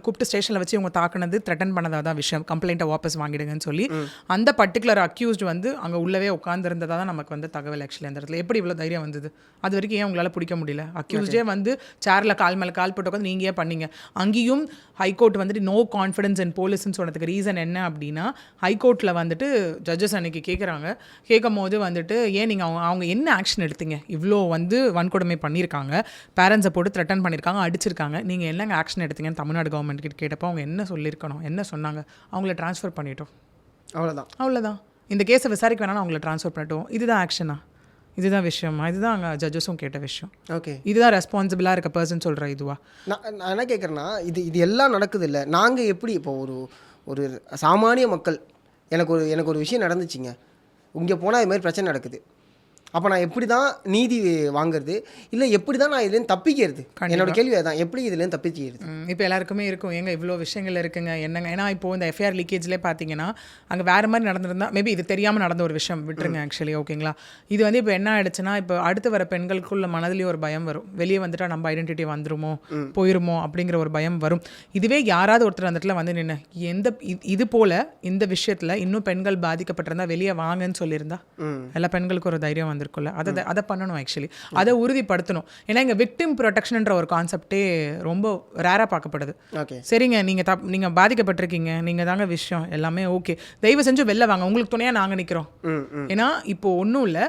கூப்பிட்டு ஸ்டேஷனில் வச்சு இவங்க தாக்குனது, த்ரெட்டன் பண்ணதாக தான் விஷயம். கம்ப்ளைண்ட்டை வாபஸ் வாங்கிடுங்கன்னு சொல்லி அந்த பர்டிகுலர் அக்யூஸ்டு வந்து அங்கே உள்ளவே உட்காந்துருந்ததாக தான் நமக்கு வந்து தகவல். ஆக்சுவலி அந்த இடத்துல எப்படி இவ்வளோ தைரியம் வந்தது? அது வரைக்கும் ஏன் உங்களால் பிடிக்க முடியல? அக்யூஸ்டே வந்து சேரில் கால் மேலே கால் போட்டு உட்காந்து நீங்கள் ஏன் பண்ணீங்க? அங்கேயும் ஹைகோர்ட் வந்துட்டு நோ கான்ஃபிடன்ஸ் இன் போலீஸ்ன்னு சொன்னதுக்கு ரீசன் என்ன அப்படின்னா, ஹைகோர்ட்டில் வந்துட்டு ஜட்ஜஸ் அன்னைக்கு கேட்கும் போது வந்துட்டு, ஏன் நீங்கள் அவங்க என்ன ஆக்ஷன் எடுத்தீங்க? இவ்வளோ வந்து வன்கொடுமை பண்ணியிருக்காங்க, பேரண்ட்ஸை போட்டு த்ரெட்டன் பண்ணியிருக்காங்க, அடிச்சிருக்காங்க, நீங்கள் என்னங்க ஆக்ஷன் எடுத்தீங்கன்னு தமிழ்நாடு கவர்மெண்ட் கிட்ட கேட்டப்போ அவங்க என்ன சொல்லியிருக்கணும், என்ன சொன்னாங்க? அவங்கள ட்ரான்ஸ்ஃபர் பண்ணிட்டோம், அவ்வளோதான். இந்த கேஸை விசாரிக்க வேணாலும் அவங்கள ட்ரான்ஸ்ஃபர் பண்ணிட்டோம். இதுதான் ஆக்ஷனா? இதுதான் விஷயமா? இதுதான் அங்கே ஜட்ஜஸும் கேட்ட விஷயம். ஓகே, இதுதான் ரெஸ்பான்சிபிளாக இருக்க பர்சன் சொல்கிற இதுவா? நான் என்ன கேட்குறேன்னா, இது எல்லாம் நடக்குது இல்லை, நாங்கள் எப்படி இப்போ ஒரு சாமானிய மக்கள், எனக்கு ஒரு விஷயம் நடந்துச்சுங்க, இங்கே போனால் இது மாதிரி பிரச்சனை நடக்குது, அப்போ நான் எப்படி தான் நீதி வாங்குறது, இல்லை எப்படி தான் நான் இதுலேருந்து தப்பிக்கிறது? என்னோட கேள்வி அதான், எப்படி இதுலேருந்து தப்பிக்கிறது? இப்போ எல்லாருக்குமே இருக்கும், ஏங்க இவ்வளோ விஷயங்கள் இருக்குங்க என்னங்க. ஏன்னா இப்போது இந்த எஃப்ஐஆர் லீக்கேஜ்லேயே பார்த்தீங்கன்னா அங்கே வேறு மாதிரி நடந்திருந்தா மேபி இது தெரியாமல் நடந்த ஒரு விஷயம் விட்டுருங்க ஆக்சுவலி, ஓகேங்களா. இது வந்து இப்போ என்ன ஆயிடுச்சுன்னா, இப்போ அடுத்து வர பெண்களுக்குள்ள மனதிலேயே ஒரு பயம் வரும், வெளியே வந்துட்டா நம்ம ஐடென்டிட்டி வந்துருமோ போயிருமோ அப்படிங்கிற ஒரு பயம் வரும். இதுவே யாராவது ஒருத்தர் அந்த இடத்துல வந்து நின்று இது போல் இந்த விஷயத்தில் இன்னும் பெண்கள் பாதிக்கப்பட்டிருந்தா வெளியே வாங்கன்னு சொல்லியிருந்தா எல்லா பெண்களுக்கும் ஒரு தைரியம் வந்திருக்குல்ல. அதை பண்ணணும் ஆக்சுவலி, அதை உறுதிப்படுத்தணும். ஏன்னா இங்கே விக்டிம் ப்ரொடெக்ஷன்ன்ற ஒரு கான்செப்டே ரொம்ப ரேராக பார்க்கப்படுது. சரிங்க, நீங்கள் பாதிக்கப்பட்டிருக்கீங்க, நீங்கள் தாங்க விஷயம் எல்லாமே ஓகே, தயவு செஞ்சு வெளில வாங்க, உங்களுக்கு துணையாக நாங்கள் நிற்கிறோம். ஏன்னா இப்போ ஒன்றும் இல்லை,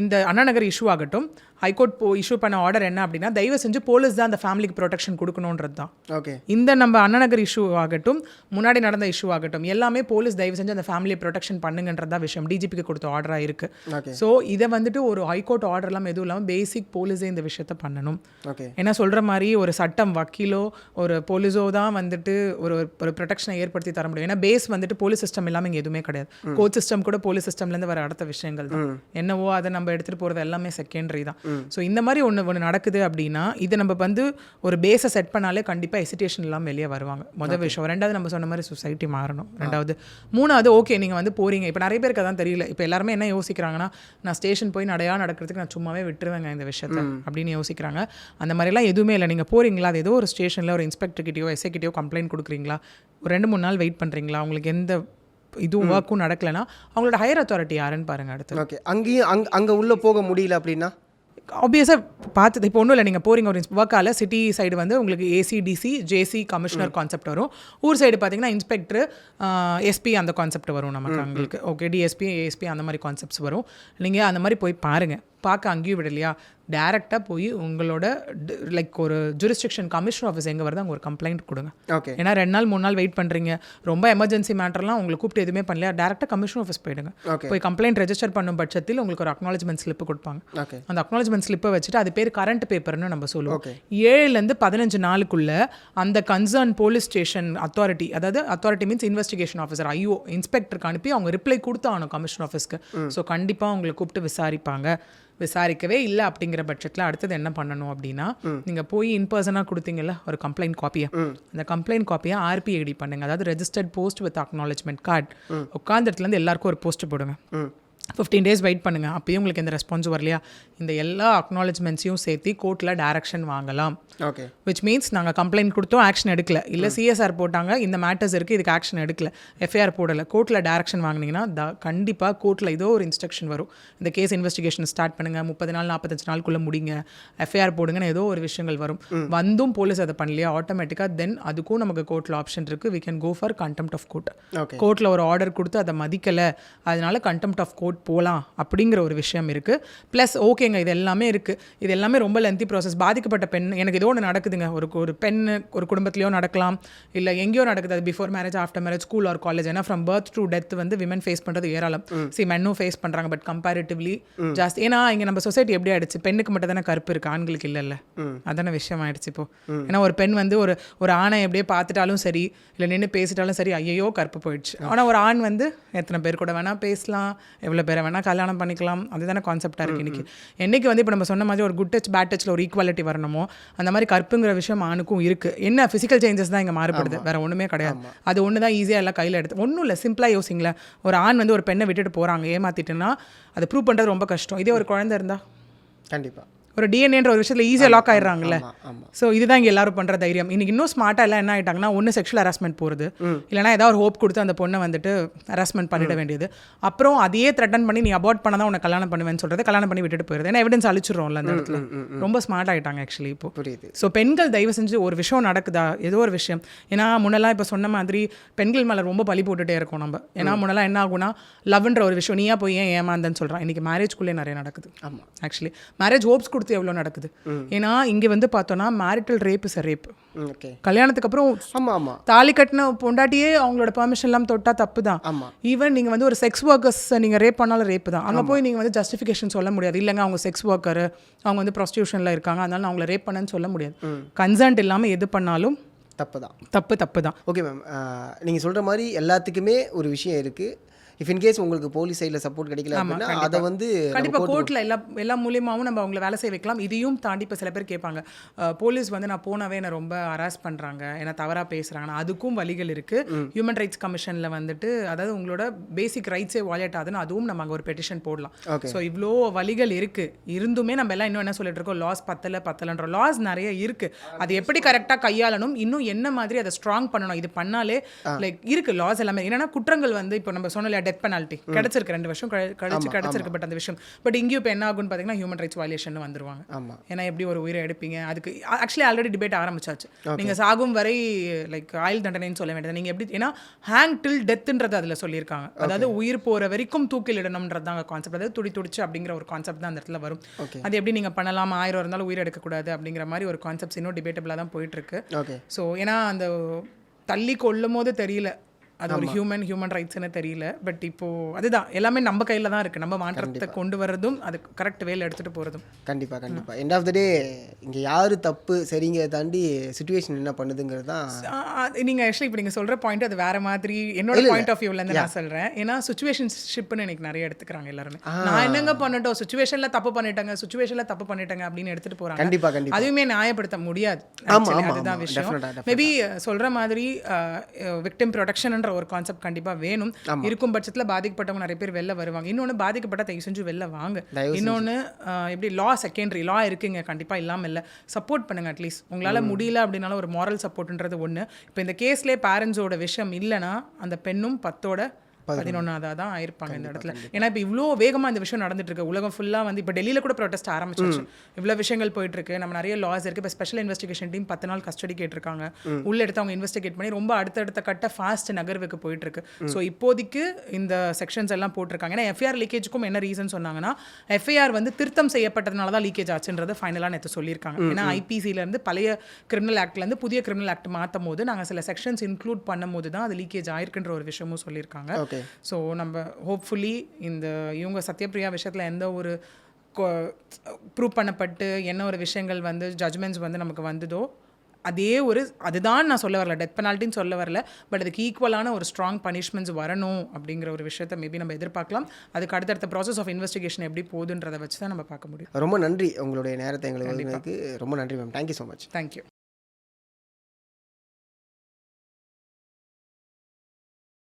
இந்த அண்ணா நகர் இஷ்யூ ஆகட்டும், ஹைகோர்ட் இஷ்யூ பண்ண ஆர்டர் என்ன அப்படின்னா, தயவு செஞ்சு போலீஸ் தான் அந்த ஃபேமிலிக்கு ப்ரொடெக்ஷன் கொடுக்கணுன்றது தான். ஓகே, இந்த நம்ம அண்ணா நகர் இஷ்யூ ஆகட்டும், முன்னாடி நடந்த இஷ்யூ ஆகட்டும், எல்லாமே போலீஸ் தயவு செஞ்சு அந்த ஃபேமிலியை ப்ரொடெக்ஷன் பண்ணுங்கன்றதா விஷயம் டிஜிபிக்கு கொடுத்த ஆர்டராக இருக்குது. ஸோ இதை வந்துட்டு ஒரு ஹைகோர்ட் ஆர்டர்லாம் எதுவும் இல்லாமல் பேசிக் போலீஸே இந்த விஷயத்த பண்ணணும். ஓகே, ஏன்னா சொல்கிற மாதிரி ஒரு சட்டம் வக்கீலோ ஒரு போலீஸோ தான் வந்துட்டு ஒரு ப்ரொடெக்ஷனை ஏற்படுத்தி தர முடியும். ஏன்னா பேஸ் வந்துட்டு போலீஸ் சிஸ்டம் இல்லாமல் இங்கே எதுவுமே கிடையாது. கோர்ட் சிஸ்டம் கூட போலீஸ் சிஸ்டம்லேருந்து வர அடுத்த விஷயங்கள் தான். என்னவோ அதை நம்ம எடுத்துகிட்டு போகிறது எல்லாமே செகண்டரி தான். ஸோ இந்த மாதிரி ஒன்று நடக்குது அப்படின்னா, இதை நம்ம வந்து ஒரு பேஸை செட் பண்ணாலே கண்டிப்பாக எசிடேஷன் இல்லாமல் வெளியே வருவாங்க. முதல் விஷயம். ரெண்டாவது நம்ம சொன்ன மாதிரி சொசைட்டி மாறணும். ரெண்டாவது. மூணாவது, ஓகே நீங்கள் வந்து போகிறீங்க, இப்போ நிறைய பேருக்கு அதான் தெரியல. இப்போ எல்லாருமே என்ன யோசிக்கிறாங்கன்னா, நான் ஸ்டேஷன் போய் நடக்கிறதுக்கு நான் சும்மாவே விட்டுருவேங்க இந்த விஷயத்தை அப்படின்னு யோசிக்கிறாங்க. அந்த மாதிரிலாம் எதுவுமே இல்லை. நீங்கள் போகிறீங்களா, அது ஏதோ ஒரு ஸ்டேஷனில் ஒரு இன்ஸ்பெக்டர்கிட்டயோ எஸ்ஐக்கிட்டயோ கம்ப்ளைண்ட் கொடுக்குறீங்களா, ஒரு 2-3 நாள் வெயிட் பண்ணுறீங்களா, உங்களுக்கு எந்த இதுவும் ஒர்க்கும் நடக்கலைன்னா அவங்களோட ஹையர் அத்தாரிட்டி யாருன்னு பாருங்கள் அடுத்து. ஓகே, அங்கேயும் அங்கே உள்ளே போக முடியல அப்படின்னா ஆப்வியஸாக பார்த்து இப்போ ஒன்றும் இல்லை, நீங்கள் போகிறீங்க ஒரு ஒர்க்கால், சிட்டி சைடு வந்து உங்களுக்கு ஏசிடிசி ஜேசி கமிஷனர் கான்செப்ட் வரும். ஊர் சைடு பார்த்தீங்கன்னா இன்ஸ்பெக்டர் எஸ்பி அந்த கான்செப்ட் வரும் நமக்கு அவங்களுக்கு. ஓகே, டிஎஸ்பி ஏஎஸ்பி அந்த மாதிரி கான்செப்ட்ஸ் வரும். நீங்கள் அந்த மாதிரி போய் பாருங்கள். பார்க்க அங்கேயும் விடலையா, டேரெக்டாக போய் உங்களோட லைக் ஒரு ஜூரிஸ்டிக்ஷன் கமிஷனர் ஆஃபீஸ் எங்கே வருது அங்கே ஒரு கம்ப்ளைண்ட் கொடுங்க. ஓகே, ஏன்னா 2 நாள் 3 நாள் வெயிட் பண்ணுறீங்க, ரொம்ப எமர்ஜென்சி மேட்டர்லாம் உங்களை கூப்பிட்டு எதுவுமே பண்ணலையா, டேரெக்டாக கமிஷனர் ஆஃபீஸ் போயிடுங்க. போய் கம்ப்ளைண்ட் ரெஜிஸ்டர் பண்ணும் பட்சத்தில் உங்களுக்கு ஒரு அக்னாலஜ்மெண்ட் ஸ்லிப் கொடுப்பாங்க. அந்த அக்னாலஜ்மெண்ட் ஸ்லிப்பை வச்சுட்டு அது பேர் கரண்ட் பேப்பர்னு நம்ம சொல்லுவோம். 7லேருந்து 15 நாளுக்குள்ளே அந்த கன்சர்ன் போலீஸ் ஸ்டேஷன் அத்தாரிட்டி, அதாவது authority means investigation officer IO இன்ஸ்பெக்டருக்கு அனுப்பி அவங்க ரிப்ளை கொடுத்தாகணும் கமிஷனர் ஆஃபீஸ்க்கு. ஸோ கண்டிப்பாக உங்களை கூப்பிட்டு விசாரிப்பாங்க. விசாரிக்கவே இல்லை அப்படிங்கிற பட்சத்தில் அடுத்தது என்ன பண்ணணும் அப்படின்னா, நீங்கள் போய் இன்பர்சனாக கொடுத்தீங்கல்ல ஒரு கம்ப்ளைண்ட் காப்பியை, அந்த கம்ப்ளைண்ட் காப்பியை RPID பண்ணுங்க, அதாவது registered post with acknowledgement card. உட்காந்த இடத்துலேருந்து எல்லாருக்கும் ஒரு போஸ்ட் போடுங்க. 15 days வெயிட் பண்ணுங்கள். அப்போயும் உங்களுக்கு எந்த ரெஸ்பான்ஸும் வரலையா, இந்த எல்லா அக்னாலஜ்மெண்ட்ஸையும் சேர்த்து கோர்ட்டில் டைரக்ஷன் வாங்கலாம். ஓகே, விச் மீன்ஸ் நாங்கள் கம்ப்ளைண்ட் கொடுத்தோம், ஆக்ஷன் எடுக்கல, இல்லை CSR போட்டாங்க, இந்த மேட்டர்ஸ் இருக்குது, இதுக்கு ஆக்ஷன் எடுக்கல, FIR போடலை, கோர்ட்டில் டைரக்ஷன் வாங்கினீங்கன்னா கண்டிப்பாக கோர்ட்டில் ஏதோ ஒரு இன்ஸ்ட்ரக்ஷன் வரும். இந்த கேஸ் இன்வெஸ்டிகேஷன் ஸ்டார்ட் பண்ணுங்கள், 30 நாள் 45 நாளுக்குள்ளே முடிங்க, FIR போடுங்கன்னு ஏதோ ஒரு விஷயங்கள் வரும். வந்தும் போலீஸ் அதை பண்ணலையா, ஆட்டோமேட்டிக்காக தென் அதுக்கும் நமக்கு கோர்ட்டில் ஆப்ஷன் இருக்குது. We can go for contempt of court. கோர்ட்டில் ஒரு ஆர்டர் கொடுத்து அதை மதிக்கலை, அதனால கண்டெம்ட் ஆஃப் கோர்ட் போகலாம் அப்படிங்கிற ஒரு விஷயம் இருக்குது. ப்ளஸ் ஓகேங்க, இது எல்லாமே இருக்குது, இது எல்லாமே ரொம்ப லென்த்தி ப்ராசஸ். பாதிக்கப்பட்ட பெண், எனக்கு ஏதோ ஒன்று நடக்குதுங்க, ஒரு பெண் ஒரு குடும்பத்துலையோ நடக்கலாம், இல்லை எங்கேயோ நடக்குது, அது before marriage after marriage school or college. ஏன்னா ஃப்ரம் பர்த் டு டெத் வந்து விமன் ஃபேஸ் பண்ணுறது ஏராளம். மென்னும் ஃபேஸ் பண்ணுறாங்க, பட் கம்பேரிட்டிவ்லி ஜாஸ்தி. ஏன்னா இங்கே நம்ம சொசைட்டி எப்படி ஆயிடுச்சு, பெண்ணுக்கு மட்டும் தானே கருப்பு இருக்குது, ஆண்களுக்கு இல்லைல்ல, அதான விஷயம் ஆயிடுச்சு இப்போ. ஏன்னா ஒரு பெண் வந்து ஒரு ஆணை எப்படியே பார்த்துட்டாலும் சரி, இல்லை நின்று பேசிட்டாலும் சரி, ஐயோ கருப்பு போயிடுச்சு. ஆனால் ஒரு ஆண் வந்து எத்தனை பேர் கூட வேணால் பேசலாம், எவ்வளோ பேரை வேணால் கல்யாணம் பண்ணிக்கலாம், அதுதானே கான்செப்டாக இருக்குது இன்றைக்கி. என்றைக்கு வந்து இப்போ நம்ம சொன்ன மாதிரி ஒரு குட் டச் பேட் டச்சில் ஒரு ஈக்குவாலிட்டி வரணுமோ, அந்த மாதிரி கற்புங்கிற விஷயம் ஆணுக்கும் இருக்குது. என்ன ஃபிசிக்கல் சேஞ்சஸ் தான் இங்கே மாறுபடுது, வேறு ஒன்றுமே கிடையாது. அது ஒன்று தான் ஈஸியாக எல்லாம் கையில் எடுத்து, ஒன்றும் இல்லை, சிம்பிளாக யோசிங்களேன். ஒரு ஆண் வந்து ஒரு பெண்ணை விட்டுட்டு போகிறாங்க, ஏமாற்றிட்டுன்னா அதை ப்ரூவ் பண்ணுறது ரொம்ப கஷ்டம். இதே ஒரு குழந்தை இருந்தால் கண்டிப்பாக ஒரு டிஎன்ஏன்ற ஒரு விஷயத்தில் ஈஸியாக லாக் ஆயிடுறாங்கல்ல. ஸோ இதுதான் இங்கே எல்லாரும் பண்ணுற தைரியம். இன்னைக்கு இன்னும் ஸ்மார்ட்டாக எல்லாம் என்ன ஆகிட்டாங்கன்னா, ஒன்று செக்ஷுவல் ஹராஸ்மெண்ட் போகிறது, இல்லைனா ஏதாவது ஒரு ஹோப் கொடுத்து அந்த பொண்ணை வந்துட்டு ஹராஸ்மெண்ட் பண்ணிட வேண்டியது, அப்புறம் அதையே த்ரெட்டன் பண்ணி நீ அபார்ட் பண்ண தான் உன்னை கல்யாணம் பண்ணுவேன்னு சொல்கிறது, கல்யாணம் பண்ணி விட்டுட்டு போயிருது. ஏன்னா எவிடன்ஸ் அழிச்சிடுறோம்ல அந்த இடத்துல. ரொம்ப ஸ்மார்ட் ஆகிட்டாங்க ஆக்சுவலி இப்போ. புரியுது. ஸோ பெண்கள் தயவு செஞ்சு ஒரு விஷயம் நடக்குதா, ஏதோ ஒரு விஷயம், ஏன்னா முன்னெல்லாம் இப்போ சொன்ன மாதிரி பெண்கள் மேலே ரொம்ப பழி போட்டுகிட்டே இருக்கோம் நம்ம. ஏன்னா முன்னெல்லாம் என்ன ஆகுனா, லவ்ன்ற ஒரு விஷயம், நீயா போய் ஏன் ஏமாந்தன்னு சொல்கிறான். இன்றைக்கி மேரேஜ்குள்ளே நிறைய நடக்குது. ஆமாம், ஆக்சுவலி மேரேஜ் ஹோப்ஸ் கொடுத்து எவ்வளோ நடக்குது. ஏன்னா இங்கே வந்து பார்த்தோன்னா marital rape is a rape. கல்யாணத்துக்கு அப்புறம் தாலி கட்டின பொண்டாட்டியே அவங்களோட பெர்மிஷன் இல்லாமல் தொட்டா தப்பு தான். ஈவன் நீங்கள் வந்து ஒரு செக்ஸ் ஒர்க்கர்ஸ் நீங்கள் ரேப் பண்ணாலும் ரேப் தான். அங்கே போய் நீங்கள் வந்து ஜஸ்டிஃபிகேஷன் சொல்ல முடியாது, இல்லைங்க அவங்க செக்ஸ் ஒர்க்கர், அவங்க வந்து ப்ராஸ்டியூஷனில் இருக்காங்க, அதனால நான் அவங்கள ரேப் பண்ணேன்னு சொல்ல முடியாது. கன்சர்ன்ட் இல்லாமல் எது பண்ணாலும் தப்பு தான். ஓகே மேம், நீங்கள் சொல்கிற மாதிரி எல்லாத்துக்குமே ஒரு விஷயம் இருக்குது. இஃப் இன்கேஸ் உங்களுக்கு போலீஸ் சைடில் சப்போர்ட் கிடைக்கல அப்படின்னா அதை வந்து கண்டிப்பாக கோர்ட்டில் எல்லா மூலியமாகவும் நம்ம அவங்கள வேலை செய்ய வைக்கலாம். இதையும் தாண்டி இப்போ சில பேர் கேட்பாங்க, போலீஸ் வந்து நான் போனவே என்னை ரொம்ப ஹராஸ் பண்ணுறாங்க, ஏன்னா தவறாக பேசுகிறாங்கன்னா அதுக்கும் வழிகள் இருக்குது. ஹியூமன் ரைட்ஸ் கமிஷனில் வந்துட்டு அதாவது உங்களோட பேசிக் ரைட்ஸே வாலேட் ஆகுதுன்னு அதுவும் நம்ம அங்கே ஒரு பெட்டிஷன் போடலாம். ஸோ இவ்வளோ வழிகள் இருக்குது. இருந்துமே நம்ம எல்லாம் இன்னும் என்ன சொல்லிட்டு இருக்கோம், லாஸ் பத்தலைன்ற லாஸ் நிறைய இருக்குது. அது எப்படி கரெக்டாக கையாளணும், இன்னும் என்ன மாதிரி அதை ஸ்ட்ராங் பண்ணணும், இது பண்ணாலே லைக் இருக்குது லாஸ் எல்லாமே. என்னன்னா குற்றங்கள் வந்து இப்போ நம்ம சொன்னோம் டெத் பெனால்ட்டி கிடைச்சிருக்கு 2 வருஷம் கழிச்சு கிடைச்சிருக்கு. பட் அந்த விஷயம் பட் இங்கேயும் இப்போ என்ன ஆகும்னு பார்த்தீங்கன்னா ஹியூமன் ரைட்ஸ் வயலேஷன் வந்துருவாங்க. ஏன்னா எப்படி ஒரு உயிரை எடுப்பீங்க, அதுக்கு ஆக்சுவலி ஆல்ரெடி டிபேட் ஆரம்பிச்சாச்சு. நீங்கள் சாகும் வரை லைக் ஆயுள் தண்டனைன்னு சொல்ல வேண்டியது. நீங்கள் எப்படி ஏன்னா ஹேங் டில் டெத்துன்றது அதில் சொல்லியிருக்காங்க. அதாவது உயிர் போகிற வரைக்கும் தூக்கில் இடணும்ன்றது தான் கான்செப்ட். அதாவது துடிச்சு அப்படிங்கிற ஒரு கான்செப்ட் தான் அந்த இடத்துல வரும். அது எப்படி நீங்கள் பண்ணலாம், 1000 இருந்தாலும் உயிர் எடுக்கக்கூடாது அப்படிங்கிற மாதிரி ஒரு கான்செப்ட் இன்னும் டிபேட்டபிளாக தான் போயிட்டு இருக்கு. ஸோ ஏன்னா அந்த தள்ளி கொள்ளும் போது தெரியல அது ஒரு ஹியூமன் ரைட்ஸ்னு தெரியல. பட் இப்போ அதுதான் எல்லாமே நம்ம கையில் தான் இருக்குது. நம்ம மாற்றத்தை கொண்டு வரதும் அது கரெக்ட் வேலை எடுத்துகிட்டு போகிறதும். கண்டிப்பாக எண்ட் ஆஃப் த டே இங்கே யார் தப்பு சரிங்க தாண்டி சுச்சுவேஷன் என்ன பண்ணுதுங்கிறது தான். நீங்கள் ஆக்சுவலி இப்போ நீங்கள் சொல்கிற பாயிண்ட் அது வேறு மாதிரி என்னோட பாயிண்ட் ஆஃப் வியூலேருந்து நான் சொல்கிறேன். ஏன்னா சுச்சுவேஷன்ஷிப்னு எனக்கு நிறைய எடுத்துக்கிறாங்க எல்லாருமே. நான் என்னங்க பண்ணட்டும், சுச்சுவேஷனில் தப்பு பண்ணிட்டேங்க அப்படின்னு எடுத்துகிட்டு போகிறாங்க. கண்டிப்பாக அதுவுமே நியாயப்படுத்த முடியாது. அதுதான் விஷயம். மேபி சொல்கிற மாதிரி விக்டிம் ப்ரொடெக்ஷன் ஒரு கான்செப்ட் கண்டிப்பா வேணும். இருக்கும் பட்சத்துல பாதிக்கப்பட்டவங்க நிறைய பேர் வெளில வருவாங்க. இன்னொன்னு பாதிக்கப்பட்ட தயவு செஞ்சு வெளில வாங்க. இன்னொன்னு எப்படி லா செகண்டரி லா இருக்குங்க, கண்டிப்பா இல்லாம இல்ல, சப்போர்ட் பண்ணுங்க. அட்லீஸ்ட் உங்களால முடியல அப்படின்னாலும் ஒரு மாரல் சப்போர்ட்ன்றது ஒண்ணு. இப்போ இந்த கேஸ்லேயே பேரண்ட்ஸோட விஷயம் இல்லைன்னா அந்த பெண்ணும் 10 11 தான் ஆயிருப்பாங்க இந்த இடத்துல. ஏன்னா இப்போ இவ்வளோ வேகமாக இந்த விஷயம் நடந்துட்டு இருக்கு. உலகம் ஃபுல்லாக வந்து இப்போ டெல்லியில் கூட ப்ரொடெஸ்ட் ஆரம்பிச்சிருச்சு. இவ்வளோ விஷயங்கள் போயிட்டு இருக்கு. நம்ம நிறைய லாஸ் இருக்கு. இப்போ ஸ்பெஷல் இன்வெஸ்டிகேஷன் டீம் 10 நாள் கஸ்டடி கேட்டிருக்காங்க. உள்ள எடுத்து அவங்க இன்வெஸ்டிகேட் பண்ணி ரொம்ப அடுத்தடுத்த கட்ட ஃபாஸ்ட் நகர்வுக்கு போயிட்டு இருக்கு. ஸோ இப்போதைக்கு இந்த செக்ஷன்ஸ் எல்லாம் போட்டிருக்காங்க. ஏன்னா எஃப்ஐஆர் லீக்கேஜுக்கும் என்ன ரீசன் சொன்னாங்கன்னா, எஃப்ஐஆர் வந்து திருத்தம் செய்யப்பட்டதுனால தான் லீக்கேஜ் ஆச்சுன்றது ஃபைனலாக நேற்று சொல்லியிருக்காங்க. ஏன்னா ஐபிசியிலேருந்து பழைய கிரிமினல் ஆக்ட்லேருந்து புதிய கிரிமினல் ஆக்ட் மாற்றும் போது நாங்கள் சில செக்ஷன்ஸ் இன்க்ளூட் பண்ணும் போது தான் அது லீக்கேஜ் ஆயிருக்குன்ற ஒரு விஷயமும் சொல்லியிருக்காங்க. ஸோ நம்ம ஹோப்ஃபுல்லி இந்த இவங்க சத்யபிரியா விஷயத்தில் எந்த ஒரு ப்ரூவ் பண்ணப்பட்டு என்ன ஒரு விஷயங்கள் வந்து ஜட்ஜ்மெண்ட்ஸ் வந்து நமக்கு வந்ததோ அதுதான் நான் சொல்ல வரல, டெத் பெனால்ட்டின்னு சொல்ல வரல. பட் அதுக்கு ஈக்குவலான ஒரு ஸ்ட்ராங் பனிஷ்மெண்ட்ஸ் வரணும் அப்படிங்கிற ஒரு விஷயத்தை மேபி நம்ம எதிர்பார்க்கலாம். அதுக்கு அடுத்தடுத்த ப்ராசஸ் ஆஃப் இன்வெஸ்டிகேஷன் எப்படி போகுதுன்றதை வச்சு தான் நம்ம பார்க்க முடியும். ரொம்ப நன்றி உங்களுடைய நேரத்தை எங்களுக்கு ரொம்ப நன்றி ma'am. Thank you so much. Thank you.